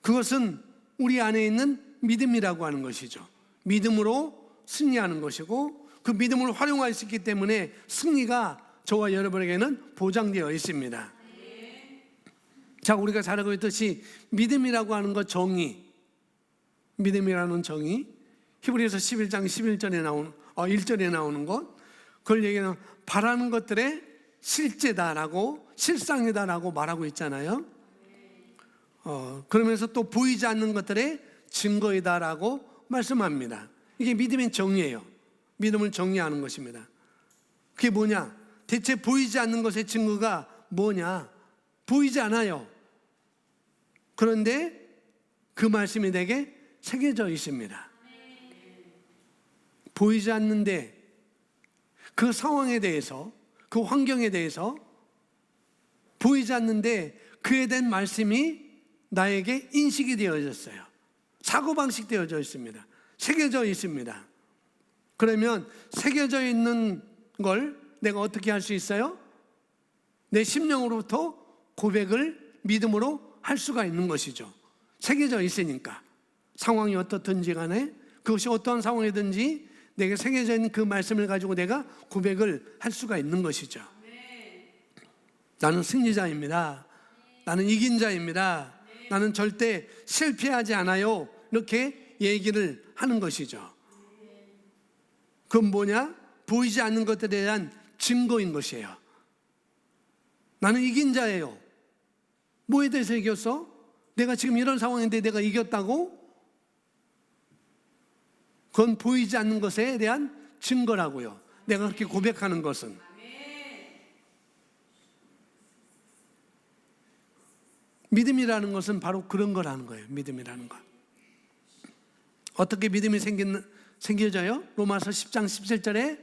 그것은 우리 안에 있는 믿음이라고 하는 것이죠. 믿음으로 승리하는 것이고, 그 믿음을 활용할 수 있기 때문에 승리가 저와 여러분에게는 보장되어 있습니다. 자, 우리가 잘 알고 있듯이 믿음이라고 하는 것, 믿음이라는 정의, 히브리서 11장 1절에 나오는 것, 그걸 얘기하는 바라는 것들의 실제다라고, 실상이다라고 말하고 있잖아요. 그러면서 또 보이지 않는 것들의 증거이다라고 말씀합니다. 이게 믿음의 정의예요. 믿음을 정의하는 것입니다. 그게 뭐냐? 대체 보이지 않는 것의 증거가 뭐냐? 보이지 않아요. 그런데 그 말씀이 내게 새겨져 있습니다. 보이지 않는데 그 상황에 대해서, 그 환경에 대해서 보이지 않는데 그에 대한 말씀이 나에게 인식이 되어졌어요. 사고방식 되어져 있습니다. 새겨져 있습니다. 그러면 새겨져 있는 걸 내가 어떻게 할 수 있어요? 내 심령으로부터 고백을 믿음으로 할 수가 있는 것이죠. 새겨져 있으니까. 상황이 어떻든지 간에, 그것이 어떠한 상황이든지 내게 새겨져 있는 그 말씀을 가지고 내가 고백을 할 수가 있는 것이죠. 나는 승리자입니다. 나는 이긴 자입니다. 나는 절대 실패하지 않아요. 이렇게 얘기를 하는 것이죠. 그건 뭐냐? 보이지 않는 것들에 대한 증거인 것이에요. 나는 이긴 자예요. 뭐에 대해서 이겼어? 내가 지금 이런 상황인데 내가 이겼다고? 그건 보이지 않는 것에 대한 증거라고요. 내가 그렇게 고백하는 것은. 믿음이라는 것은 바로 그런 거라는 거예요. 믿음이라는 거. 어떻게 믿음이 생겨져요? 로마서 10장 17절에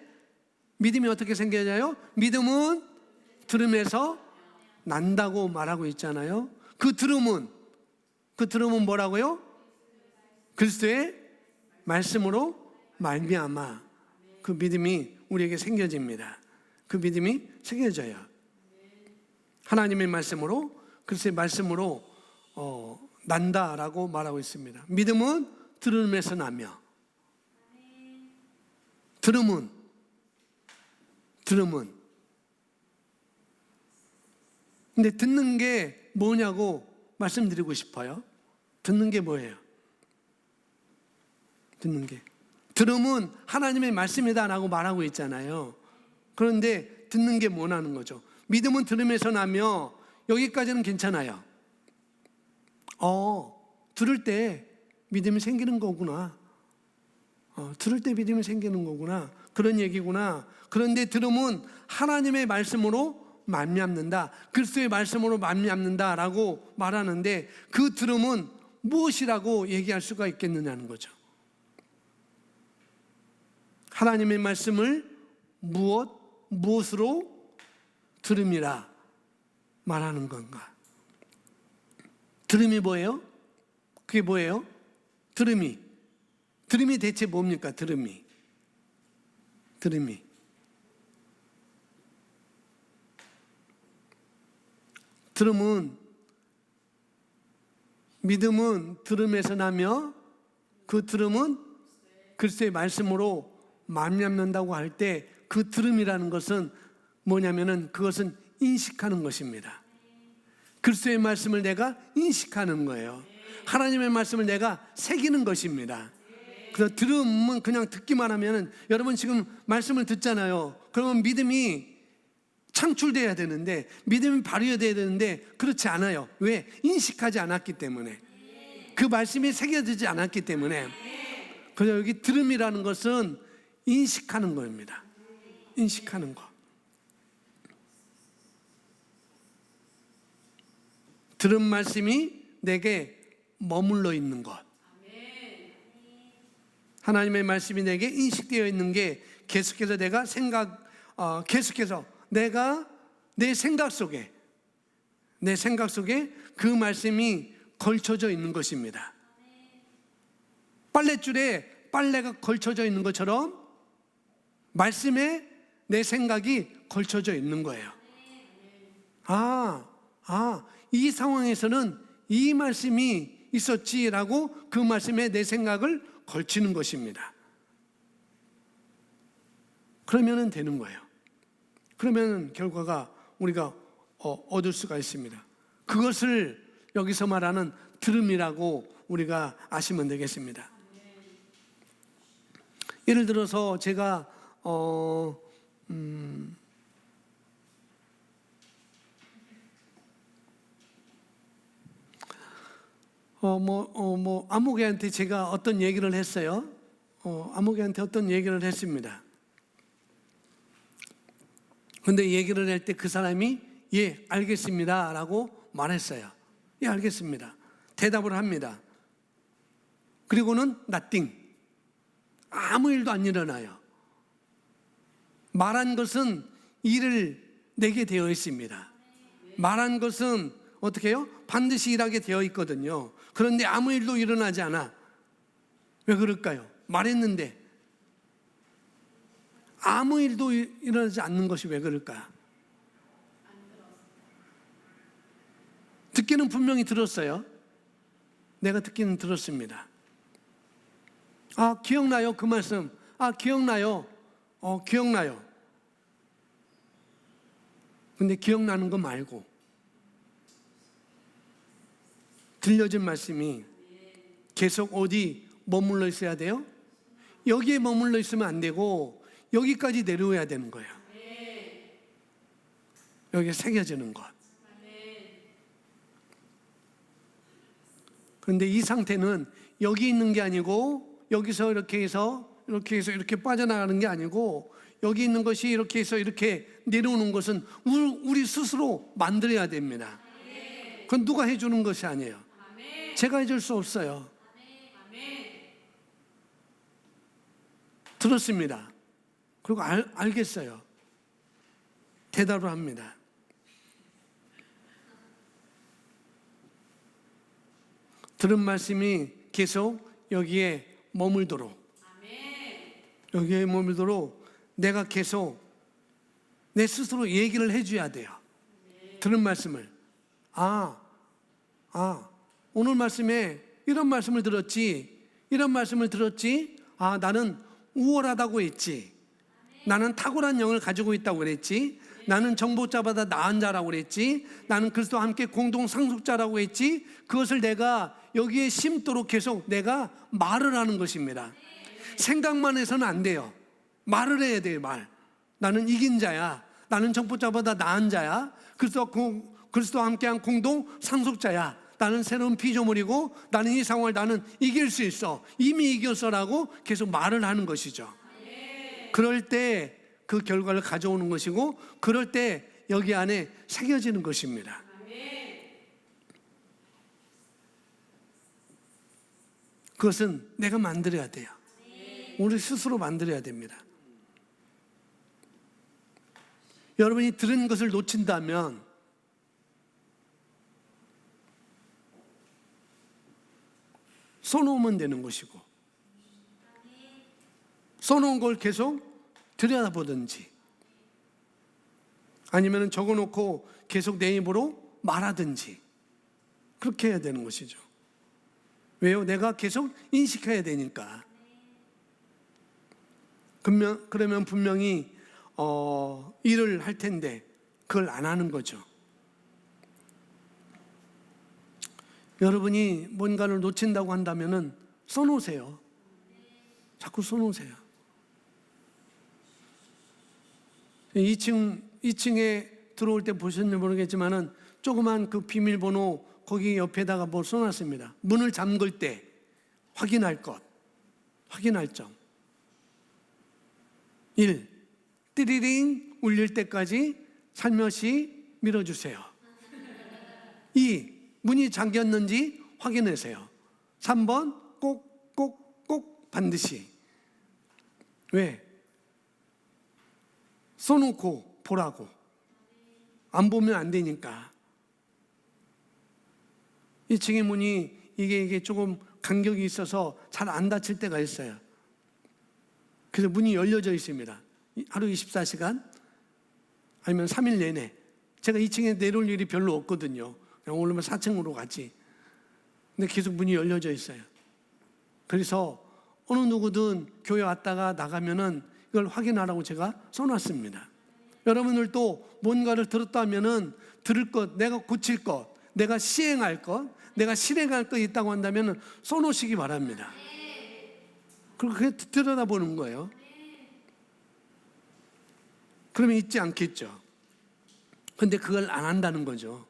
믿음이 어떻게 생겨져요? 믿음은 들음에서 난다고 말하고 있잖아요. 그 들음은 뭐라고요? 그리스도의 말씀으로 말미암아 그 믿음이 우리에게 생겨집니다. 그 믿음이 생겨져요. 하나님의 말씀으로, 그리스도의 말씀으로 난다라고 말하고 있습니다. 믿음은 들음에서 나며, 들음은 근데 듣는 게 뭐냐고 말씀드리고 싶어요. 듣는 게 뭐예요? 듣는 게, 들음은 하나님의 말씀이다라고 말하고 있잖아요. 그런데 듣는 게 뭐라는 거죠? 믿음은 들음에서 나며, 여기까지는 괜찮아요. 들을 때 믿음이 생기는 거구나. 들을 때 믿음이 생기는 거구나. 그런 얘기구나. 그런데 들음은 하나님의 말씀으로 말미암는다. 그리스도의 말씀으로 말미암는다라고 말하는데 그 들음은 무엇이라고 얘기할 수가 있겠느냐는 거죠. 하나님의 말씀을 무엇으로 들음이라 말하는 건가? 들음이 뭐예요? 그게 뭐예요? 들음이 대체 뭡니까? 들음이 들음은, 믿음은 들음에서 나며 그 들음은 그리스도의 말씀으로 말미암는다고 할 때 그 들음이라는 것은 뭐냐면은 그것은 인식하는 것입니다. 그리스도의 말씀을 내가 인식하는 거예요. 하나님의 말씀을 내가 새기는 것입니다. 그래서 들음은 그냥 듣기만 하면은, 여러분 지금 말씀을 듣잖아요. 그러면 믿음이 창출돼야 되는데, 믿음이 발휘해야 되는데 그렇지 않아요. 왜? 인식하지 않았기 때문에, 그 말씀이 새겨지지 않았기 때문에. 그래서 여기 들음이라는 것은 인식하는 겁니다. 인식하는 거. 들은 말씀이 내게 머물러 있는 것. 하나님의 말씀이 내게 인식되어 있는 게 계속해서 내가 내 생각 속에 그 말씀이 걸쳐져 있는 것입니다. 빨랫줄에 빨래가 걸쳐져 있는 것처럼 말씀에 내 생각이 걸쳐져 있는 거예요. 이 상황에서는 이 말씀이 있었지라고 그 말씀에 내 생각을 걸치는 것입니다. 그러면 되는 거예요. 그러면 결과가 우리가 얻을 수가 있습니다. 그것을 여기서 말하는 들음이라고 우리가 아시면 되겠습니다. 예를 들어서 제가 아무개한테 제가 어떤 얘기를 했어요. 아무개한테 어떤 얘기를 했습니다. 근데 얘기를 할 때 그 사람이 예, 알겠습니다 라고 말했어요. 예, 알겠습니다. 대답을 합니다. 그리고는 nothing. 아무 일도 안 일어나요. 말한 것은 일을 내게 되어 있습니다. 말한 것은 어떻게 해요? 반드시 일하게 되어 있거든요. 그런데 아무 일도 일어나지 않아. 왜 그럴까요? 말했는데 아무 일도 일어나지 않는 것이 왜 그럴까? 듣기는 분명히 들었어요. 내가 듣기는 들었습니다. 기억나요? 그 말씀. 기억나요. 기억나요. 근데 기억나는 거 말고 들려진 말씀이 계속 어디 머물러 있어야 돼요? 여기에 머물러 있으면 안 되고 여기까지 내려와야 되는 거예요. 여기에 새겨지는 것. 그런데 이 상태는 여기 있는 게 아니고 여기서 이렇게 해서 이렇게 빠져나가는 게 아니고 여기 있는 것이 이렇게 해서 이렇게 내려오는 것은 우리 스스로 만들어야 됩니다. 그건 누가 해주는 것이 아니에요. 제가 해줄 수 없어요. 들었습니다. 그리고 알겠어요. 대답을 합니다. 들은 말씀이 계속 여기에 머물도록, 여기에 머물도록 내가 계속 내 스스로 얘기를 해줘야 돼요. 들은 말씀을. 오늘 말씀에 이런 말씀을 들었지, 이런 말씀을 들었지. 나는 우월하다고 했지. 나는 탁월한 영을 가지고 있다고 그랬지. 나는 정복자보다 나은 자라고 그랬지. 나는 그리스도와 함께 공동 상속자라고 했지. 그것을 내가 여기에 심도록 계속 내가 말을 하는 것입니다. 생각만 해서는 안 돼요. 말을 해야 돼요. 말. 나는 이긴 자야. 나는 정복자보다 나은 자야. 그리스도와 함께한 공동 상속자야. 나는 새로운 피조물이고 나는 이 상황을 나는 이길 수 있어. 이미 이겼어라고 계속 말을 하는 것이죠. 그럴 때 그 결과를 가져오는 것이고, 그럴 때 여기 안에 새겨지는 것입니다. 그것은 내가 만들어야 돼요. 우리 스스로 만들어야 됩니다. 여러분이 들은 것을 놓친다면 써놓으면 되는 것이고, 써놓은 걸 계속 들여다보든지 아니면 적어놓고 계속 내 입으로 말하든지 그렇게 해야 되는 것이죠. 왜요? 내가 계속 인식해야 되니까. 그러면 분명히 일을 할 텐데 그걸 안 하는 거죠. 여러분이 뭔가를 놓친다고 한다면은 써놓으세요. 자꾸 써놓으세요. 2층에 들어올 때 보셨는지 모르겠지만은 조그만 그 비밀번호 거기 옆에다가 뭐 써놨습니다. 문을 잠글 때 확인할 것, 확인할 점. 1. 띠리링 울릴 때까지 살며시 밀어주세요. 2. 문이 잠겼는지 확인하세요. 3번 꼭 반드시. 왜? 써놓고 보라고. 안 보면 안 되니까. 2층의 문이 이게 조금 간격이 있어서 잘 안 닫힐 때가 있어요. 그래서 문이 열려져 있습니다. 하루 24시간 아니면 3일 내내. 제가 2층에 내려올 일이 별로 없거든요. 그냥 오르면 4층으로 가지. 근데 계속 문이 열려져 있어요. 그래서 어느 누구든 교회 왔다가 나가면은 이걸 확인하라고 제가 써놨습니다. 여러분들도 뭔가를 들었다면은 들을 것, 내가 고칠 것, 내가 시행할 것, 내가 실행할 것 있다고 한다면은 써놓으시기 바랍니다. 그리고 그게 들여다보는 거예요. 그러면 잊지 않겠죠. 근데 그걸 안 한다는 거죠.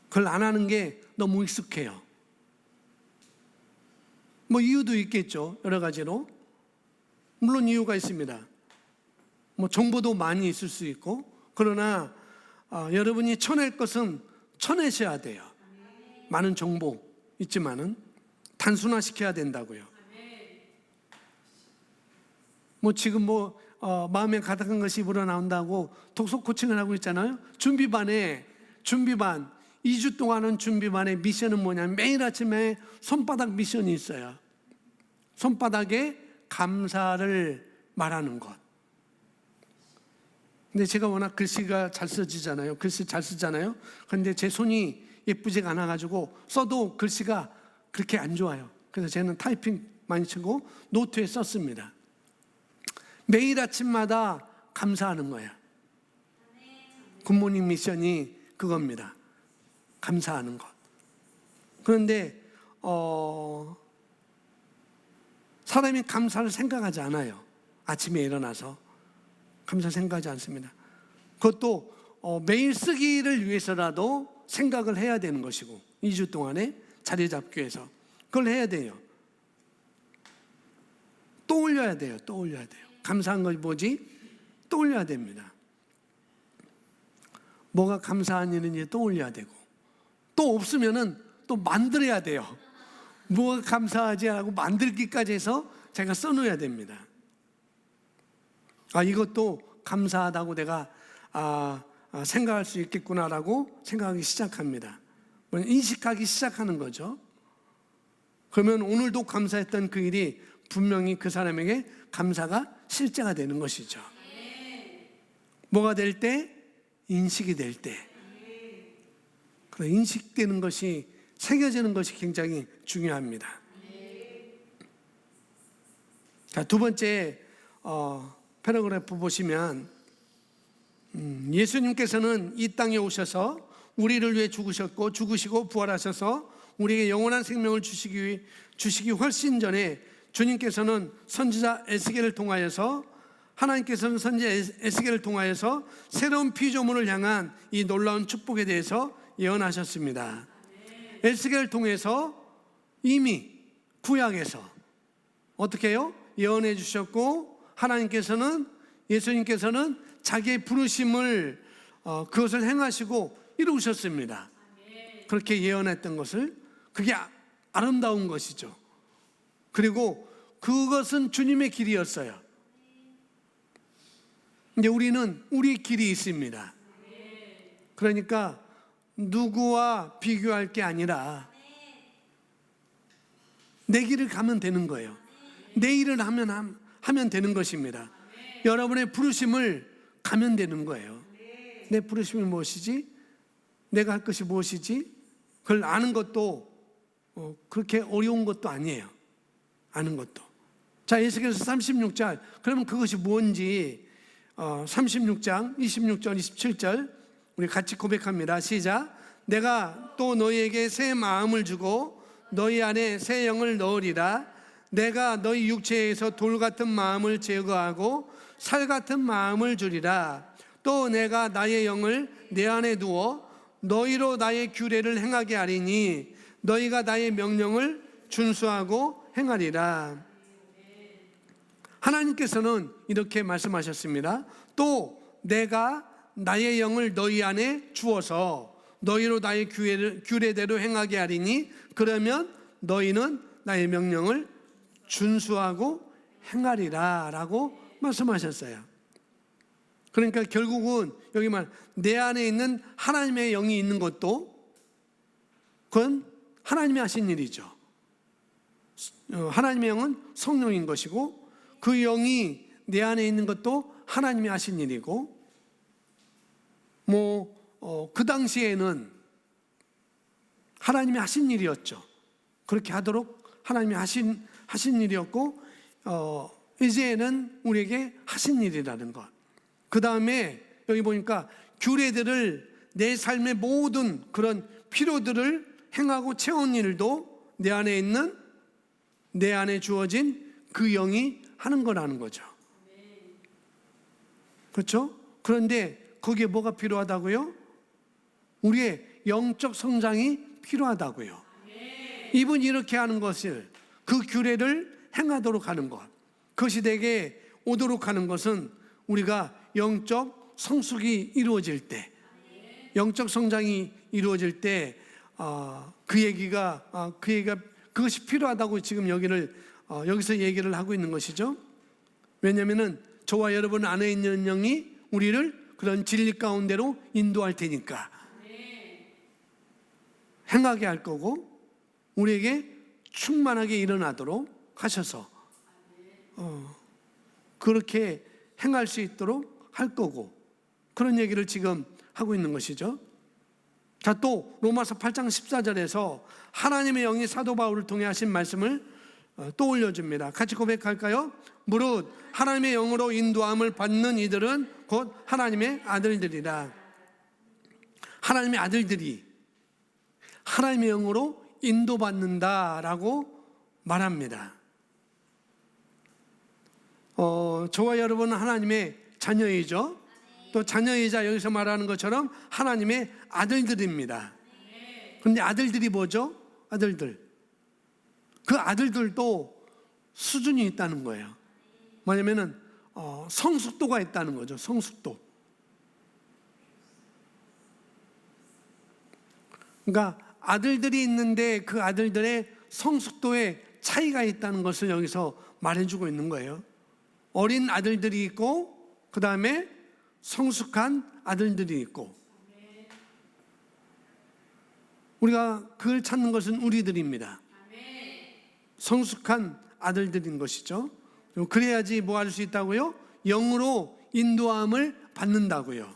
그걸 안 하는 게 너무 익숙해요. 뭐 이유도 있겠죠. 여러 가지로. 물론 이유가 있습니다. 뭐 정보도 많이 있을 수 있고, 그러나 여러분이 쳐낼 것은 쳐내셔야 돼요. 많은 정보 있지만은 단순화시켜야 된다고요. 뭐 지금 마음에 가득한 것이 입으로 나온다고 독서 코칭을 하고 있잖아요. 준비반 2주 동안은 준비반의 미션은 뭐냐면 매일 아침에 손바닥 미션이 있어요. 손바닥에 감사를 말하는 것. 근데 제가 워낙 글씨가 잘 써지잖아요. 글씨 잘 쓰잖아요. 그런데 제 손이 예쁘지가 않아가지고 써도 글씨가 그렇게 안 좋아요. 그래서 저는 타이핑 많이 치고 노트에 썼습니다. 매일 아침마다 감사하는 거예요. 굿모닝 미션이 그겁니다. 감사하는 것. 그런데 사람이 감사를 생각하지 않아요. 아침에 일어나서 감사 생각하지 않습니다. 그것도 매일 쓰기를 위해서라도 생각을 해야 되는 것이고 2주 동안에 자리 잡기 위해서 그걸 해야 돼요. 떠올려야 돼요. 떠올려야 돼요. 감사한 것이 뭐지? 떠올려야 됩니다. 뭐가 감사한 일인지 떠올려야 되고, 또 없으면은 또 만들어야 돼요. 뭐가 감사하지 하고 만들기까지 해서 제가 써놓아야 됩니다. 이것도 감사하다고 내가 생각할 수 있겠구나라고 생각하기 시작합니다. 인식하기 시작하는 거죠. 그러면 오늘도 감사했던 그 일이 분명히 그 사람에게 감사가 실제가 되는 것이죠. 뭐가 될 때? 인식이 될 때. 그 인식되는 것이, 새겨지는 것이 굉장히 중요합니다. 자, 두 번째 패러그래프 보시면 예수님께서는 이 땅에 오셔서 우리를 위해 죽으시고 부활하셔서 우리에게 영원한 생명을 주시기 훨씬 전에 주님께서는 선지자 에스겔을 통하여서, 하나님께서는 선지자 에스겔을 통하여서 새로운 피조물을 향한 이 놀라운 축복에 대해서 예언하셨습니다. 에스겔을 통해서 이미 구약에서 어떻게 해요? 예언해 주셨고, 하나님께서는, 예수님께서는 자기의 부르심을 그것을 행하시고 이루셨습니다. 그렇게 예언했던 것을, 그게 아름다운 것이죠. 그리고 그것은 주님의 길이었어요. 이제 우리는 우리 길이 있습니다. 그러니까 누구와 비교할 게 아니라 내 길을 가면 되는 거예요. 내 일을 하면 되는 것입니다. 여러분의 부르심을 가면 되는 거예요. 내 부르심이 무엇이지? 내가 할 것이 무엇이지? 그걸 아는 것도 그렇게 어려운 것도 아니에요. 아는 것도. 자, 에스겔서 36장. 그러면 그것이 뭔지 36장 26절 27절 우리 같이 고백합니다. 시작. 내가 또 너희에게 새 마음을 주고 너희 안에 새 영을 넣으리라. 내가 너희 육체에서 돌 같은 마음을 제거하고 살 같은 마음을 주리라. 또 내가 나의 영을 내 안에 두어 너희로 나의 규례를 행하게 하리니 너희가 나의 명령을 준수하고 행하리라. 하나님께서는 이렇게 말씀하셨습니다. 또 내가 나의 영을 너희 안에 주어서 너희로 나의 규례대로 행하게 하리니 그러면 너희는 나의 명령을 준수하고 행하리라 라고 말씀하셨어요. 그러니까 결국은 여기 말 내 안에 있는 하나님의 영이 있는 것도 그건 하나님이 하신 일이죠. 하나님의 영은 성령인 것이고 그 영이 내 안에 있는 것도 하나님이 하신 일이고, 그 당시에는 하나님이 하신 일이었죠. 그렇게 하도록 하나님이 하신 일이었고, 이제는 우리에게 하신 일이라는 것. 그 다음에 여기 보니까 규례들을, 내 삶의 모든 그런 필요들을 행하고 채운 일도 내 안에 있는, 내 안에 주어진 그 영이 하는 거라는 거죠. 그렇죠? 그런데 거기에 뭐가 필요하다고요? 우리의 영적 성장이 필요하다고요. 이분이 이렇게 하는 것을, 그 규례를 행하도록 하는 것, 그것이 내게 오도록 하는 것은 우리가 영적 성숙이 이루어질 때, 영적 성장이 이루어질 때 그것이 필요하다고 지금 여기서 얘기를 하고 있는 것이죠. 왜냐하면 저와 여러분 안에 있는 영이 우리를 그런 진리 가운데로 인도할 테니까 행하게 할 거고, 우리에게 충만하게 일어나도록 하셔서 그렇게 행할 수 있도록 할 거고, 그런 얘기를 지금 하고 있는 것이죠. 자, 또 로마서 8장 14절에서 하나님의 영이 사도 바울을 통해 하신 말씀을 또 올려줍니다. 같이 고백할까요? 무릇 하나님의 영으로 인도함을 받는 이들은 곧 하나님의 아들들이라. 하나님의 아들들이 하나님의 영으로 인도받는다라고 말합니다. 저와 여러분은 하나님의 자녀이죠. 또 자녀이자 여기서 말하는 것처럼 하나님의 아들들입니다. 그런데 아들들이 뭐죠? 아들들. 그 아들들도 수준이 있다는 거예요. 뭐냐면은 성숙도가 있다는 거죠. 성숙도. 그러니까 아들들이 있는데 그 아들들의 성숙도에 차이가 있다는 것을 여기서 말해주고 있는 거예요. 어린 아들들이 있고 그 다음에 성숙한 아들들이 있고, 우리가 그걸 찾는 것은 우리들입니다. 성숙한 아들들인 것이죠. 그래야지 뭐 할 수 있다고요? 영으로 인도함을 받는다고요.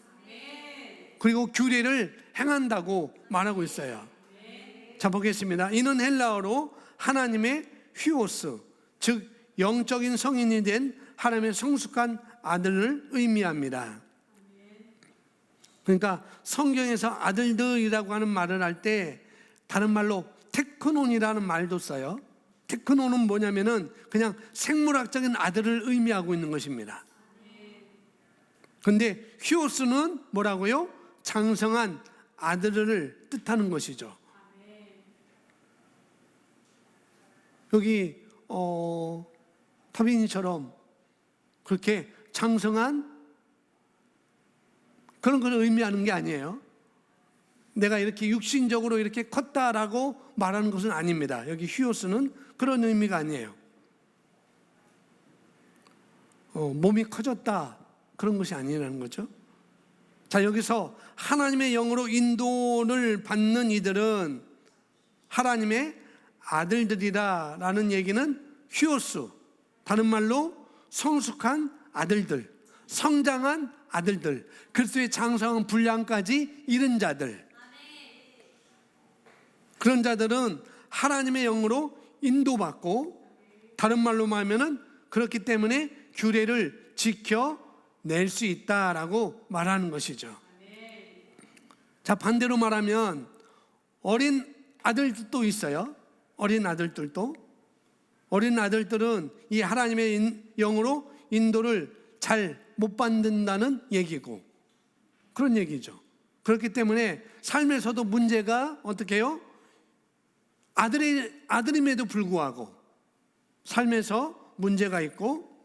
그리고 규례를 행한다고 말하고 있어요. 자, 보겠습니다. 이는 헬라어로 하나님의 휘오스, 즉 영적인 성인이 된 하나님의 성숙한 아들을 의미합니다. 그러니까 성경에서 아들들이라고 하는 말을 할 때 다른 말로 테크논이라는 말도 써요. 테크논은 뭐냐면은 그냥 생물학적인 아들을 의미하고 있는 것입니다. 근데 휘오스는 뭐라고요? 장성한 아들을 뜻하는 것이죠. 여기 타빈이처럼 그렇게 장성한 그런 걸 의미하는 게 아니에요. 내가 이렇게 육신적으로 이렇게 컸다라고 말하는 것은 아닙니다. 여기 휘오스는 그런 의미가 아니에요. 몸이 커졌다 그런 것이 아니라는 거죠. 자, 여기서 하나님의 영으로 인도를 받는 이들은 하나님의 아들들이라는 얘기는 휘오스, 다른 말로 성숙한 아들들, 성장한 아들들, 그리스도의 장성한 분량까지 이른 자들, 그런 자들은 하나님의 영으로 인도받고, 다른 말로 말하면은 그렇기 때문에 규례를 지켜낼 수 있다라고 말하는 것이죠. 자, 반대로 말하면 어린 아들들도 있어요. 어린 아들들도. 어린 아들들은 이 하나님의 영으로 인도를 잘 못 받는다는 얘기고, 그런 얘기죠. 그렇기 때문에 삶에서도 문제가 어떻게 해요? 아들임에도 불구하고 삶에서 문제가 있고,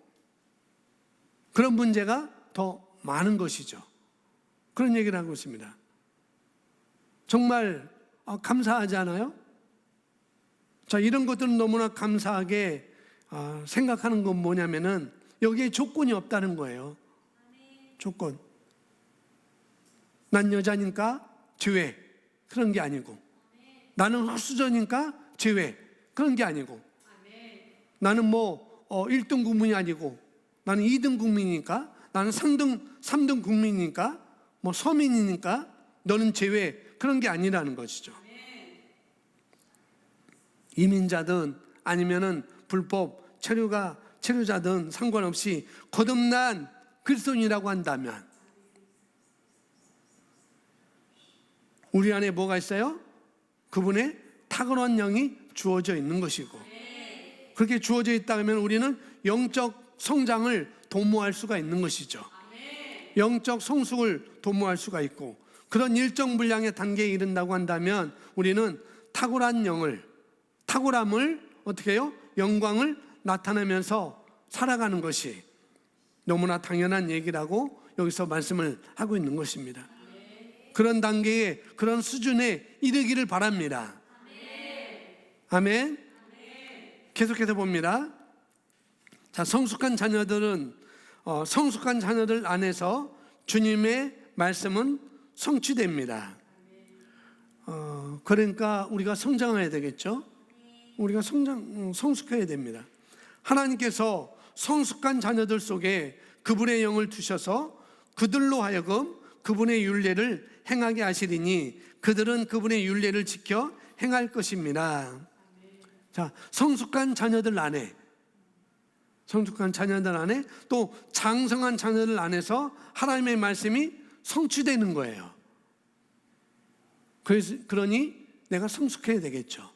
그런 문제가 더 많은 것이죠. 그런 얘기를 하고 있습니다. 정말 감사하지 않아요? 자, 이런 것들은 너무나 감사하게 생각하는 건 뭐냐면은 여기에 조건이 없다는 거예요. 조건. 난 여자니까 제외, 그런 게 아니고, 나는 헛수저니까 제외, 그런 게 아니고, 나는 뭐 1등 국민이 아니고, 나는 2등 국민이니까, 나는 3등 국민이니까, 뭐 서민이니까 너는 제외, 그런 게 아니라는 것이죠. 이민자든 아니면은 불법 체류자든 상관없이 거듭난 그리스도인이라고 한다면 우리 안에 뭐가 있어요? 그분의 탁월한 영이 주어져 있는 것이고, 그렇게 주어져 있다면 우리는 영적 성장을 도모할 수가 있는 것이죠. 영적 성숙을 도모할 수가 있고, 그런 일정 분량의 단계에 이른다고 한다면 우리는 탁월함을 어떻게 해요? 영광을 나타내면서 살아가는 것이 너무나 당연한 얘기라고 여기서 말씀을 하고 있는 것입니다. 그런 단계에, 그런 수준에 이르기를 바랍니다. 아멘. 계속해서 봅니다. 자, 성숙한 자녀들 안에서 주님의 말씀은 성취됩니다. 그러니까 우리가 성장해야 되겠죠. 우리가 성숙해야 됩니다. 하나님께서 성숙한 자녀들 속에 그분의 영을 두셔서 그들로 하여금 그분의 율례를 행하게 하시리니 그들은 그분의 율례를 지켜 행할 것입니다. 자, 성숙한 자녀들 안에 또 장성한 자녀들 안에서 하나님의 말씀이 성취되는 거예요. 그러니 내가 성숙해야 되겠죠.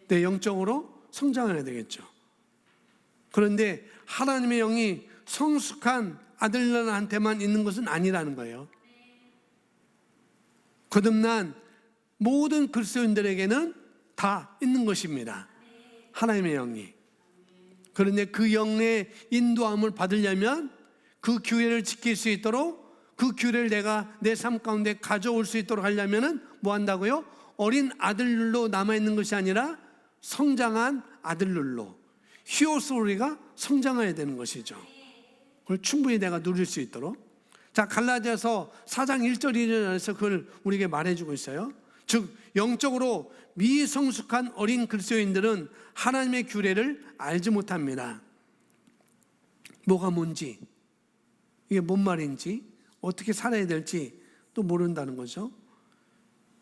내 영적으로 성장해야 되겠죠. 그런데 하나님의 영이 성숙한 아들들한테만 있는 것은 아니라는 거예요. 거듭난 모든 그리스도인들에게는 다 있는 것입니다. 하나님의 영이. 그런데 그 영의 인도함을 받으려면 그 규례를 지킬 수 있도록, 그 규례를 내가 내 삶 가운데 가져올 수 있도록 하려면은 뭐 한다고요? 어린 아들로 남아있는 것이 아니라 성장한 아들로 히오스 우리가 성장해야 되는 것이죠. 그걸 충분히 내가 누릴 수 있도록. 자, 갈라디아서 4장 1절 2절에서 그걸 우리에게 말해주고 있어요. 즉 영적으로 미성숙한 어린 그리스도인들은 하나님의 규례를 알지 못합니다. 뭐가 뭔지, 이게 뭔 말인지, 어떻게 살아야 될지 또 모른다는 거죠.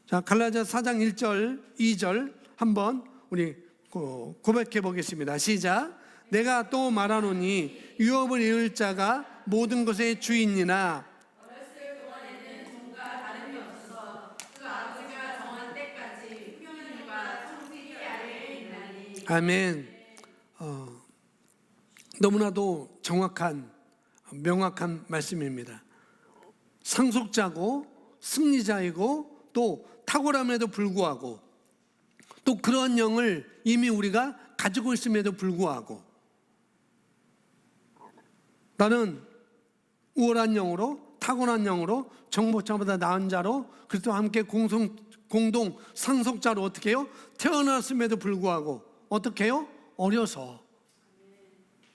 자, 갈라디아 4장 1절 2절 한번 우리 고백해 보겠습니다. 시작. 내가 또 말하노니 유업을 이을 자가 모든 것의 주인이나 어렸을 동안에는 종과 다름이 없어서 그 아버지가 정한 때까지 흉년과 성질이 아래에 있나니. 아멘. 너무나도 정확한 명확한 말씀입니다. 상속자고 승리자이고 또 탁월함에도 불구하고 또 그러한 영을 이미 우리가 가지고 있음에도 불구하고 나는 우월한 영으로 탁월한 영으로 정복자보다 나은 자로 그리스도와 함께 공동 상속자로 어떻게 해요? 태어났음에도 불구하고 어떻게 해요? 어려서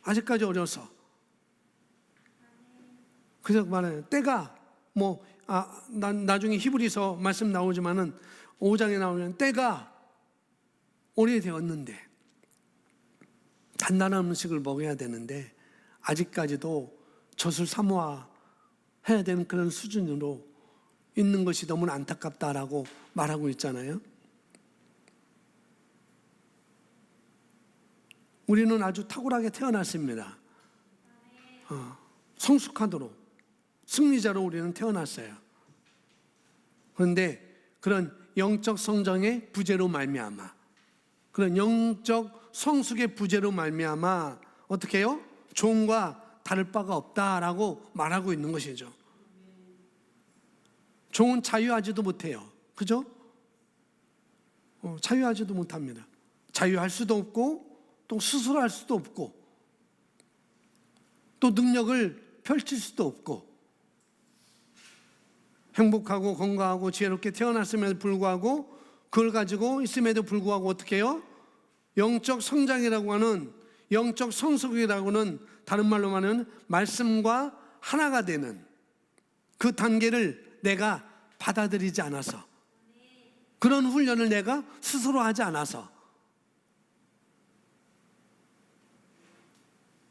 아직까지 어려서 그래서 말해요. 때가 나중에 히브리서 말씀 나오지만은 5장에 나오면 때가 오래되었는데 단단한 음식을 먹어야 되는데 아직까지도 젖을 사모해야 되는 그런 수준으로 있는 것이 너무나 안타깝다라고 말하고 있잖아요. 우리는 아주 탁월하게 태어났습니다. 성숙하도록 승리자로 우리는 태어났어요. 그런데 그런 영적 성장의 부재로 말미암아 그런 영적 성숙의 부재로 말미암아 어떻게 해요? 종과 다를 바가 없다라고 말하고 있는 것이죠. 종은 자유하지도 못해요. 그죠? 자유하지도 못합니다. 자유할 수도 없고 또 스스로할 수도 없고 또 능력을 펼칠 수도 없고 행복하고 건강하고 지혜롭게 태어났음에도 불구하고 그걸 가지고 있음에도 불구하고 어떻게 해요? 영적 성장이라고 하는 영적 성숙이라고는 다른 말로 말하면 말씀과 하나가 되는 그 단계를 내가 받아들이지 않아서 그런 훈련을 내가 스스로 하지 않아서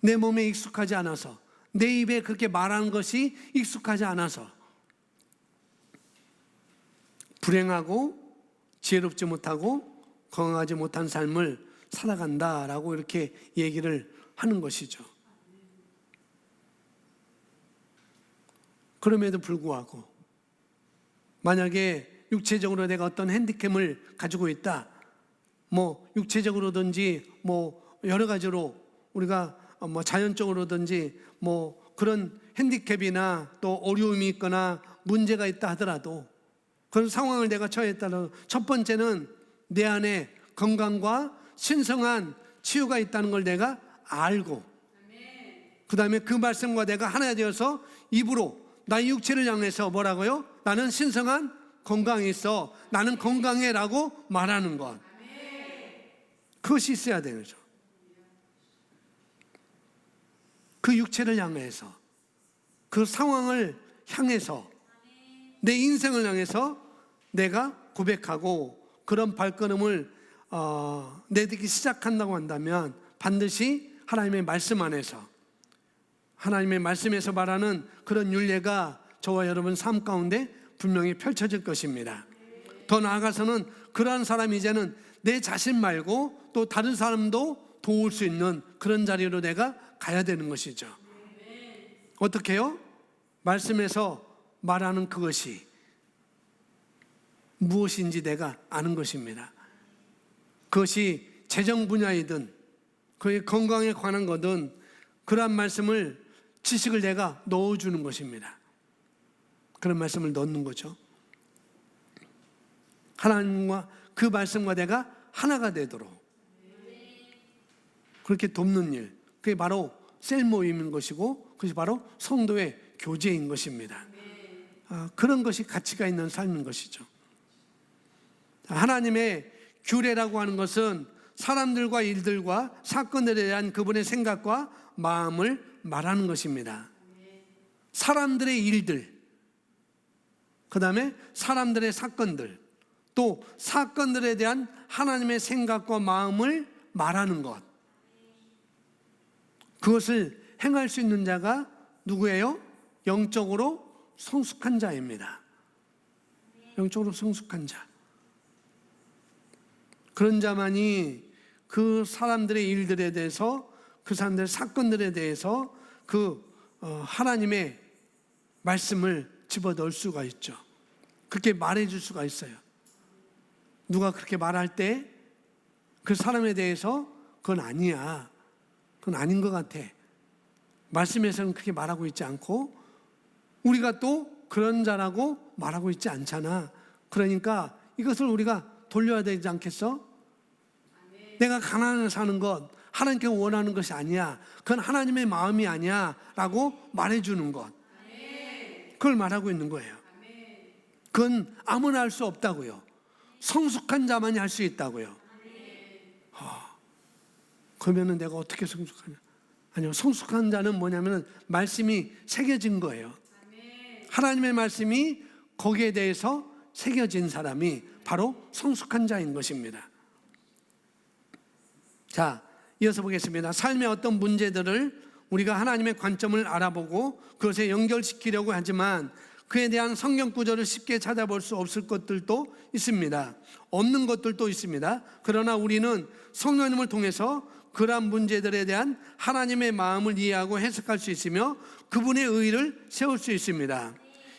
내 몸에 익숙하지 않아서 내 입에 그렇게 말하는 것이 익숙하지 않아서 불행하고 지혜롭지 못하고 건강하지 못한 삶을 살아간다라고 이렇게 얘기를 하는 것이죠. 그럼에도 불구하고 만약에 육체적으로 내가 어떤 핸디캠을 가지고 있다, 육체적으로든지 여러 가지로 우리가 자연적으로든지 그런 핸디캡이나 또 어려움이 있거나 문제가 있다 하더라도 그런 상황을 내가 처했다면 첫 번째는 내 안에 건강과 신성한 치유가 있다는 걸 내가 알고 그 다음에 그 말씀과 내가 하나 되어서 입으로 나의 육체를 향해서 뭐라고요? 나는 신성한 건강이 있어. 나는 건강해 라고 말하는 것. 그것이 있어야 되는 거죠. 그 육체를 향해서 그 상황을 향해서 내 인생을 향해서 내가 고백하고 그런 발걸음을 내딛기 시작한다고 한다면 반드시 하나님의 말씀 안에서 하나님의 말씀에서 말하는 그런 윤례가 저와 여러분 삶 가운데 분명히 펼쳐질 것입니다. 더 나아가서는 그러한 사람이 이제는 내 자신 말고 또 다른 사람도 도울 수 있는 그런 자리로 내가 가야 되는 것이죠. 어떻게 해요? 말씀에서 말하는 그것이 무엇인지 내가 아는 것입니다. 그것이 재정 분야이든 그의 건강에 관한 거든 그러한 말씀을 지식을 내가 넣어주는 것입니다. 그런 말씀을 넣는 거죠. 하나님과 그 말씀과 내가 하나가 되도록 그렇게 돕는 일, 그게 바로 셀 모임인 것이고 그것이 바로 성도의 교제인 것입니다. 그런 것이 가치가 있는 삶인 것이죠. 하나님의 규례라고 하는 것은 사람들과 일들과 사건들에 대한 그분의 생각과 마음을 말하는 것입니다. 사람들의 일들, 그 다음에 사람들의 사건들, 또 사건들에 대한 하나님의 생각과 마음을 말하는 것, 그것을 행할 수 있는 자가 누구예요? 영적으로 성숙한 자입니다. 영적으로 성숙한 자. 그런 자만이 그 사람들의 일들에 대해서, 그 사람들의 사건들에 대해서 하나님의 말씀을 집어넣을 수가 있죠. 그렇게 말해줄 수가 있어요. 누가 그렇게 말할 때 그 사람에 대해서 그건 아니야, 그건 아닌 것 같아, 말씀에서는 그렇게 말하고 있지 않고 우리가 또 그런 자라고 말하고 있지 않잖아. 그러니까 이것을 우리가 돌려야 되지 않겠어? 내가 가난하게 사는 것 하나님께 원하는 것이 아니야, 그건 하나님의 마음이 아니야 라고 말해주는 것, 그걸 말하고 있는 거예요. 그건 아무나 할 수 없다고요. 성숙한 자만이 할 수 있다고요. 그러면 내가 어떻게 성숙하냐? 아니요, 성숙한 자는 뭐냐면 말씀이 새겨진 거예요. 하나님의 말씀이 거기에 대해서 새겨진 사람이 바로 성숙한 자인 것입니다. 자, 이어서 보겠습니다. 삶의 어떤 문제들을 우리가 하나님의 관점을 알아보고 그것에 연결시키려고 하지만 그에 대한 성경 구절을 쉽게 찾아볼 수 없을 것들도 있습니다. 없는 것들도 있습니다. 그러나 우리는 성령님을 통해서 그러한 문제들에 대한 하나님의 마음을 이해하고 해석할 수 있으며 그분의 의를 세울 수 있습니다.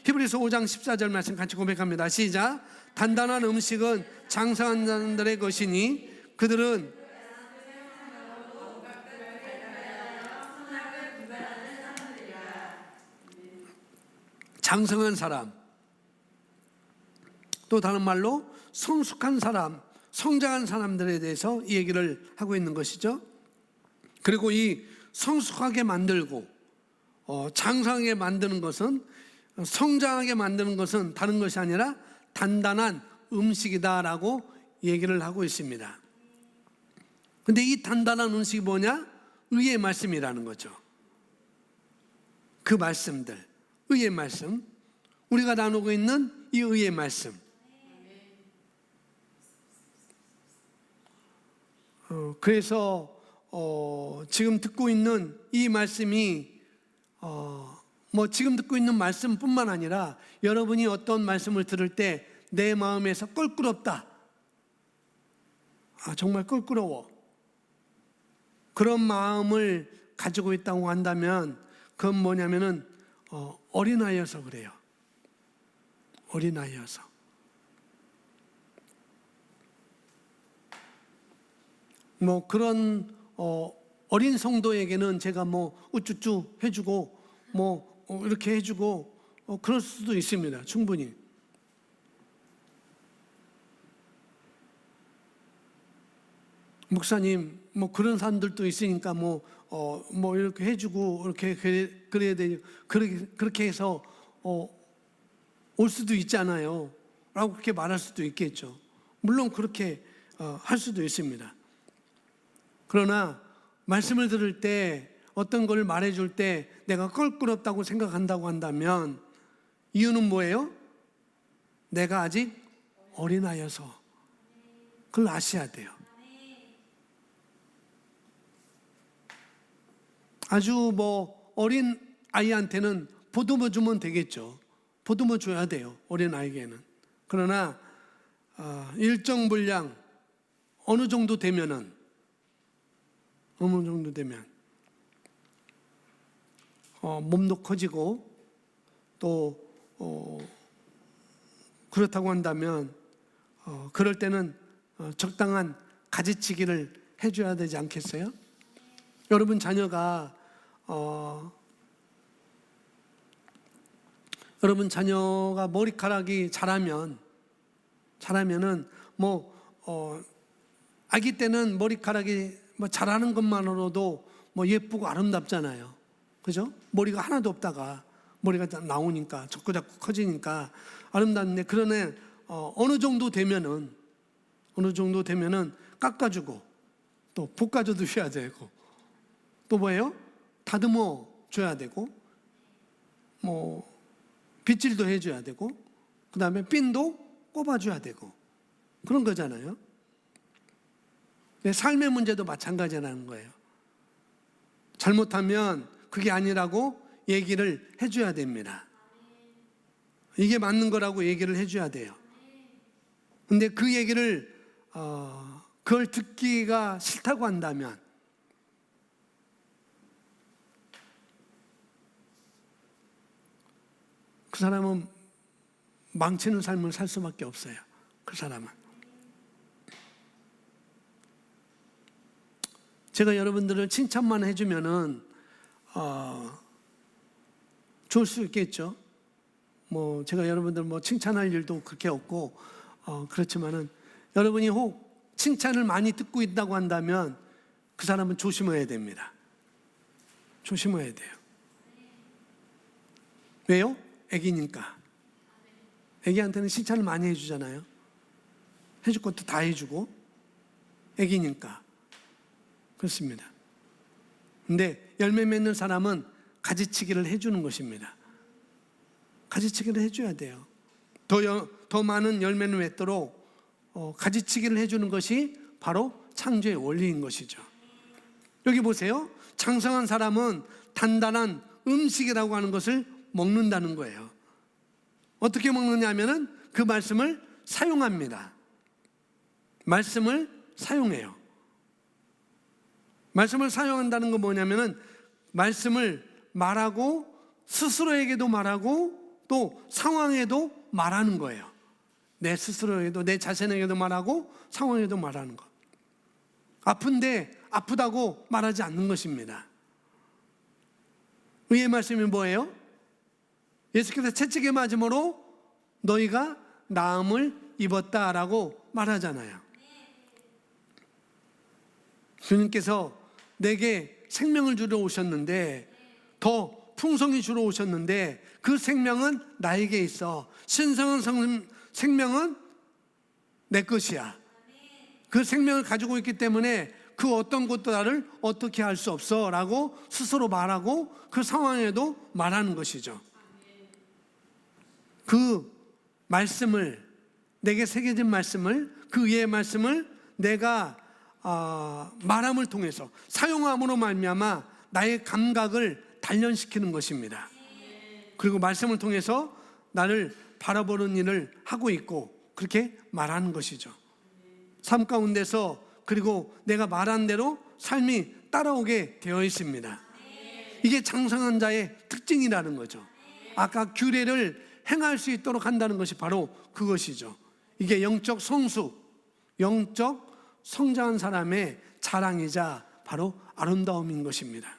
히브리서 5장 14절 말씀 같이 고백합니다. 시작. 단단한 음식은 장성한 자들의 것이니 그들은 장성한 사람, 또 다른 말로 성숙한 사람, 성장한 사람들에 대해서 이 얘기를 하고 있는 것이죠. 그리고 이 성숙하게 만들고 장성하게 만드는 것은, 성장하게 만드는 것은 다른 것이 아니라 단단한 음식이다라고 얘기를 하고 있습니다. 근데 이 단단한 음식이 뭐냐? 의의 말씀이라는 거죠. 그 말씀들, 의의 말씀, 우리가 나누고 있는 이 의의 말씀, 그래서 지금 듣고 있는 이 말씀이 지금 듣고 있는 말씀뿐만 아니라 여러분이 어떤 말씀을 들을 때 내 마음에서 껄끄럽다, 정말 껄끄러워, 그런 마음을 가지고 있다고 한다면 그건 뭐냐면은 어린아이여서 그래요. 어린아이여서. 그런 어린 성도에게는 제가 우쭈쭈 해주고 이렇게 해주고 그럴 수도 있습니다. 충분히. 목사님 그런 사람들도 있으니까 이렇게 해주고 이렇게 그래야 되니 그렇게 해서 올 수도 있잖아요 라고 그렇게 말할 수도 있겠죠. 물론 그렇게 할 수도 있습니다. 그러나 말씀을 들을 때, 어떤 걸 말해줄 때 내가 껄끄럽다고 생각한다고 한다면 이유는 뭐예요? 내가 아직 어린아이여서. 그걸 아셔야 돼요. 아주 어린 아이한테는 보듬어 주면 되겠죠. 보듬어 줘야 돼요, 어린 아이에게는. 그러나 일정 분량 어느 정도 되면 몸도 커지고 또 그렇다고 한다면 그럴 때는 적당한 가지치기를 해줘야 되지 않겠어요? 여러분 자녀가 머리카락이 자라면은 아기 때는 머리카락이 자라는 것만으로도 예쁘고 아름답잖아요. 그죠? 머리가 하나도 없다가 머리가 나오니까 자꾸 커지니까 아름답는데, 그러네 어느 정도 되면은 어느 정도 되면은 깎아주고 또 볶아줘도 줘야 되고 또 뭐예요? 다듬어 줘야 되고 뭐 빗질도 해줘야 되고 그 다음에 핀도 꼽아줘야 되고 그런 거잖아요. 삶의 문제도 마찬가지라는 거예요. 잘못하면 그게 아니라고 얘기를 해줘야 됩니다. 이게 맞는 거라고 얘기를 해줘야 돼요. 근데 그 얘기를 그걸 듣기가 싫다고 한다면 그 사람은 망치는 삶을 살 수밖에 없어요. 그 사람은. 제가 여러분들을 칭찬만 해주면은 좋을 수 있겠죠. 뭐 제가 여러분들 뭐 칭찬할 일도 그렇게 없고 그렇지만은 여러분이 혹 칭찬을 많이 듣고 있다고 한다면 그 사람은 조심해야 됩니다. 조심해야 돼요. 왜요? 애기니까. 애기한테는 칭찬을 많이 해주잖아요. 해줄 것도 다 해주고 애기니까. 그렇습니다. 근데 열매 맺는 사람은 가지치기를 해주는 것입니다. 가지치기를 해줘야 돼요. 더 많은 열매를 맺도록 가지치기를 해주는 것이 바로 창조의 원리인 것이죠. 여기 보세요. 장성한 사람은 단단한 음식이라고 하는 것을 먹는다는 거예요. 어떻게 먹느냐 하면은 그 말씀을 사용합니다. 말씀을 사용해요. 말씀을 사용한다는 건 뭐냐면은 말씀을 말하고 스스로에게도 말하고 또 상황에도 말하는 거예요. 내 스스로에게도 내 자신에게도 말하고 상황에도 말하는 것. 아픈데 아프다고 말하지 않는 것입니다. 의의 말씀이 뭐예요? 예수께서 채찍에 맞음으로 너희가 나음을 입었다라고 말하잖아요. 주님께서 내게 생명을 주러 오셨는데 더 풍성히 주러 오셨는데 그 생명은 나에게 있어. 신성한 생명은 내 것이야. 그 생명을 가지고 있기 때문에 그 어떤 것도 나를 어떻게 할 수 없어 라고 스스로 말하고 그 상황에도 말하는 것이죠. 그 말씀을 내게 새겨진 말씀을 그 의의 말씀을 내가 말함을 통해서 사용함으로 말미암아 나의 감각을 단련시키는 것입니다. 그리고 말씀을 통해서 나를 바라보는 일을 하고 있고 그렇게 말하는 것이죠. 삶 가운데서 그리고 내가 말한 대로 삶이 따라오게 되어 있습니다. 이게 장성한 자의 특징이라는 거죠. 아까 규례를 행할 수 있도록 한다는 것이 바로 그것이죠. 이게 영적 성숙, 영적 성장한 사람의 자랑이자 바로 아름다움인 것입니다.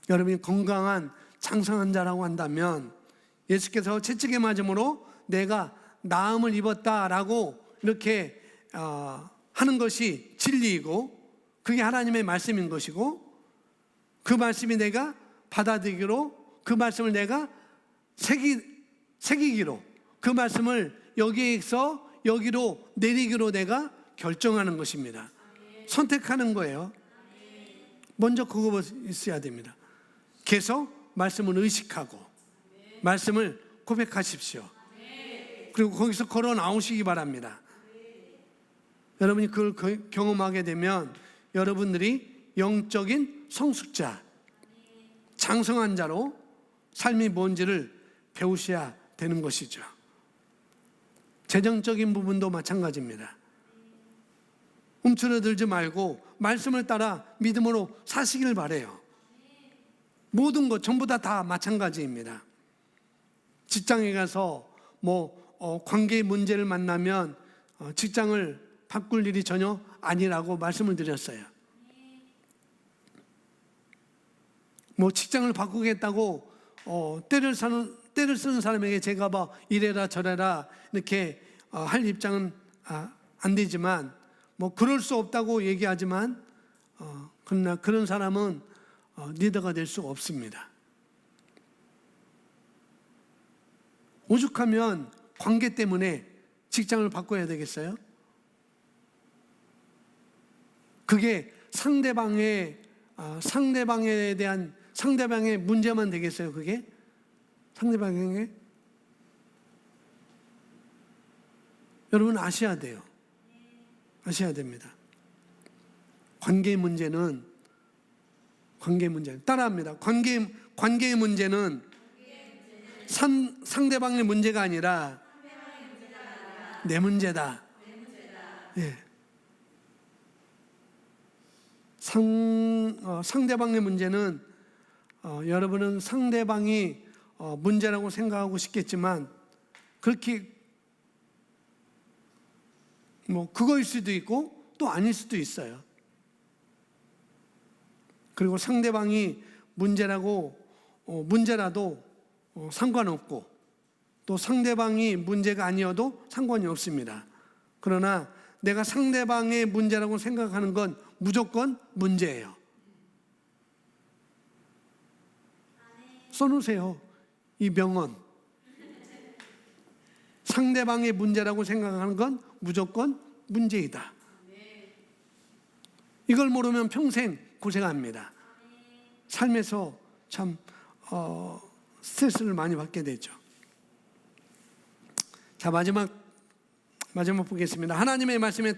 여러분이 건강한 장성한 자라고 한다면 예수께서 채찍에 맞음으로 내가 나음을 입었다라고 이렇게 하는 것이 진리이고 그게 하나님의 말씀인 것이고 그 말씀이 내가 받아들이기로 그 말씀을 내가 새기기로 그 말씀을 여기에서 여기로 내리기로 내가 결정하는 것입니다. 선택하는 거예요. 먼저 그거 있어야 됩니다. 계속 말씀을 의식하고 말씀을 고백하십시오. 그리고 거기서 걸어 나오시기 바랍니다. 여러분이 그걸 경험하게 되면 여러분들이 영적인 성숙자, 장성한 자로 삶이 뭔지를 배우셔야 되는 것이죠. 재정적인 부분도 마찬가지입니다. 움츠러들지 말고 말씀을 따라 믿음으로 사시길 바라요. 모든 것 전부 다 마찬가지입니다. 직장에 가서 관계 문제를 만나면 직장을 바꿀 일이 전혀 아니라고 말씀을 드렸어요. 직장을 바꾸겠다고 때를 쓰는 사람에게 제가 이래라 저래라 이렇게 할 입장은 안 되지만 그럴 수 없다고 얘기하지만 그러나 그런 사람은 리더가 될 수가 없습니다. 오죽하면 관계 때문에 직장을 바꿔야 되겠어요? 그게 상대방에 대한 상대방의 문제만 되겠어요? 그게 상대방에게? 여러분 아셔야 돼요. 아셔야 됩니다. 관계의 문제는 따라합니다. 관계의 문제는 상대방의 문제가 아니라 내 문제다. 예. 상대방의 문제는 여러분은 상대방이 문제라고 생각하고 싶겠지만 그렇게 그거일 수도 있고 또 아닐 수도 있어요. 그리고 상대방이 문제라도 상관없고 또 상대방이 문제가 아니어도 상관이 없습니다. 그러나 내가 상대방의 문제라고 생각하는 건 무조건 문제예요. 써놓으세요. 이 명언. 상대방의 문제라고 생각하는 건 무조건 문제이다. 이걸 모르면 평생 고생합니다. 삶에서 참 스트레스를 많이 받게 되죠. 자, 마지막 보겠습니다. 하나님의 말씀이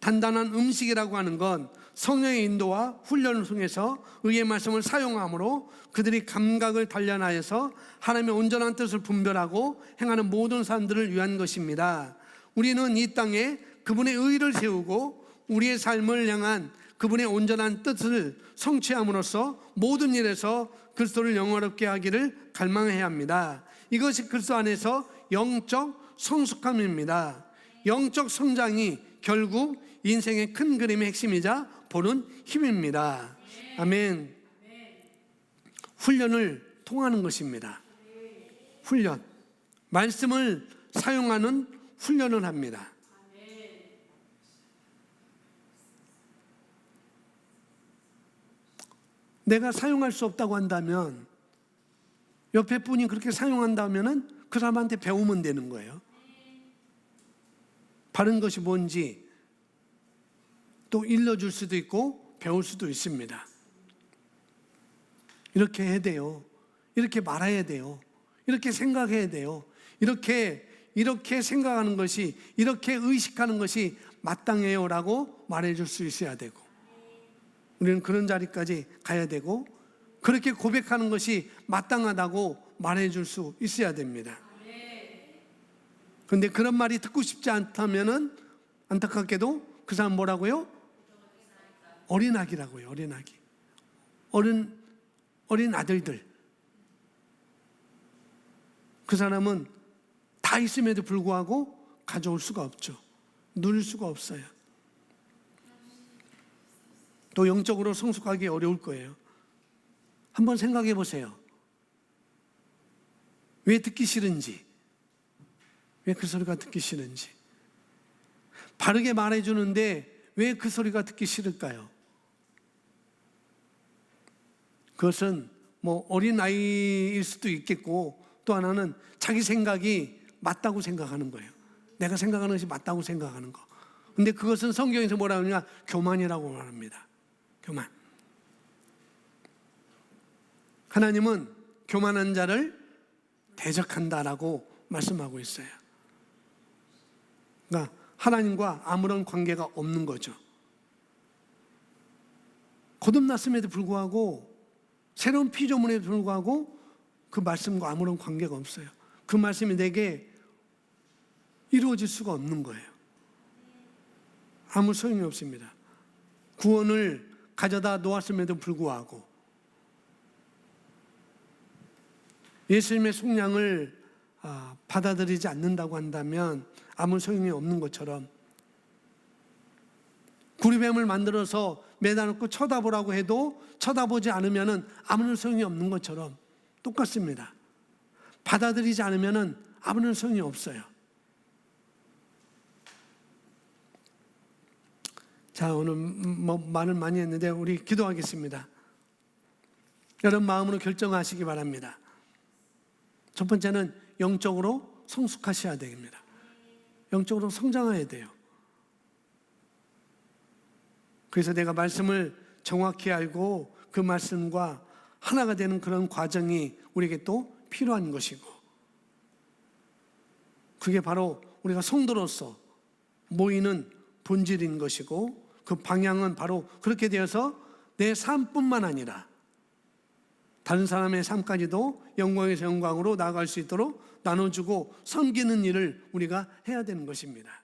단단한 음식이라고 하는 건 성령의 인도와 훈련을 통해서 의의 말씀을 사용함으로 그들이 감각을 단련하여서 하나님의 온전한 뜻을 분별하고 행하는 모든 사람들을 위한 것입니다. 우리는 이 땅에 그분의 의를 세우고 우리의 삶을 향한 그분의 온전한 뜻을 성취함으로써 모든 일에서 그리스도를 영화롭게 하기를 갈망해야 합니다. 이것이 그리스도 안에서 영적 성숙함입니다. 영적 성장이 결국 인생의 큰 그림의 핵심이자 보는 힘입니다. 아멘. 훈련을 통하는 것입니다. 훈련. 말씀을 사용하는 훈련을 합니다. 내가 사용할 수 없다고 한다면 옆에 분이 그렇게 사용한다면 그 사람한테 배우면 되는 거예요. 바른 것이 뭔지 또 일러줄 수도 있고 배울 수도 있습니다. 이렇게 해야 돼요. 이렇게 말해야 돼요. 이렇게 생각해야 돼요. 이렇게 생각하는 것이, 이렇게 의식하는 것이 마땅해요라고 말해줄 수 있어야 되고, 우리는 그런 자리까지 가야 되고, 그렇게 고백하는 것이 마땅하다고 말해줄 수 있어야 됩니다. 그런데 그런 말이 듣고 싶지 않다면은 안타깝게도 그 사람 뭐라고요? 어린아기라고요. 어린아기. 어린 아들들. 그 사람은 다 있음에도 불구하고 가져올 수가 없죠. 누릴 수가 없어요. 또 영적으로 성숙하기 어려울 거예요. 한번 생각해 보세요. 왜 듣기 싫은지, 왜 그 소리가 듣기 싫은지. 바르게 말해주는데 왜 그 소리가 듣기 싫을까요? 그것은 어린 아이일 수도 있겠고, 또 하나는 자기 생각이 맞다고 생각하는 거예요. 내가 생각하는 것이 맞다고 생각하는 거. 근데 그것은 성경에서 뭐라고 하느냐? 교만이라고 말합니다. 교만. 하나님은 교만한 자를 대적한다라고 말씀하고 있어요. 그러니까 하나님과 아무런 관계가 없는 거죠. 거듭났음에도 불구하고, 새로운 피조물에도 불구하고 그 말씀과 아무런 관계가 없어요. 그 말씀이 내게 이루어질 수가 없는 거예요. 아무 소용이 없습니다. 구원을 가져다 놓았음에도 불구하고, 예수님의 속량을 받아들이지 않는다고 한다면 아무 소용이 없는 것처럼, 구리뱀을 만들어서 매다 놓고 쳐다보라고 해도 쳐다보지 않으면 아무런 소용이 없는 것처럼 똑같습니다. 받아들이지 않으면 아무런 소용이 없어요. 자, 오늘 말을 많이 했는데 우리 기도하겠습니다. 여러분 마음으로 결정하시기 바랍니다. 첫 번째는 영적으로 성숙하셔야 됩니다. 영적으로 성장해야 돼요. 그래서 내가 말씀을 정확히 알고 그 말씀과 하나가 되는 그런 과정이 우리에게 또 필요한 것이고, 그게 바로 우리가 성도로서 모이는 본질인 것이고, 그 방향은 바로 그렇게 되어서 내 삶뿐만 아니라 다른 사람의 삶까지도 영광에서 영광으로 나아갈 수 있도록 나눠주고 섬기는 일을 우리가 해야 되는 것입니다.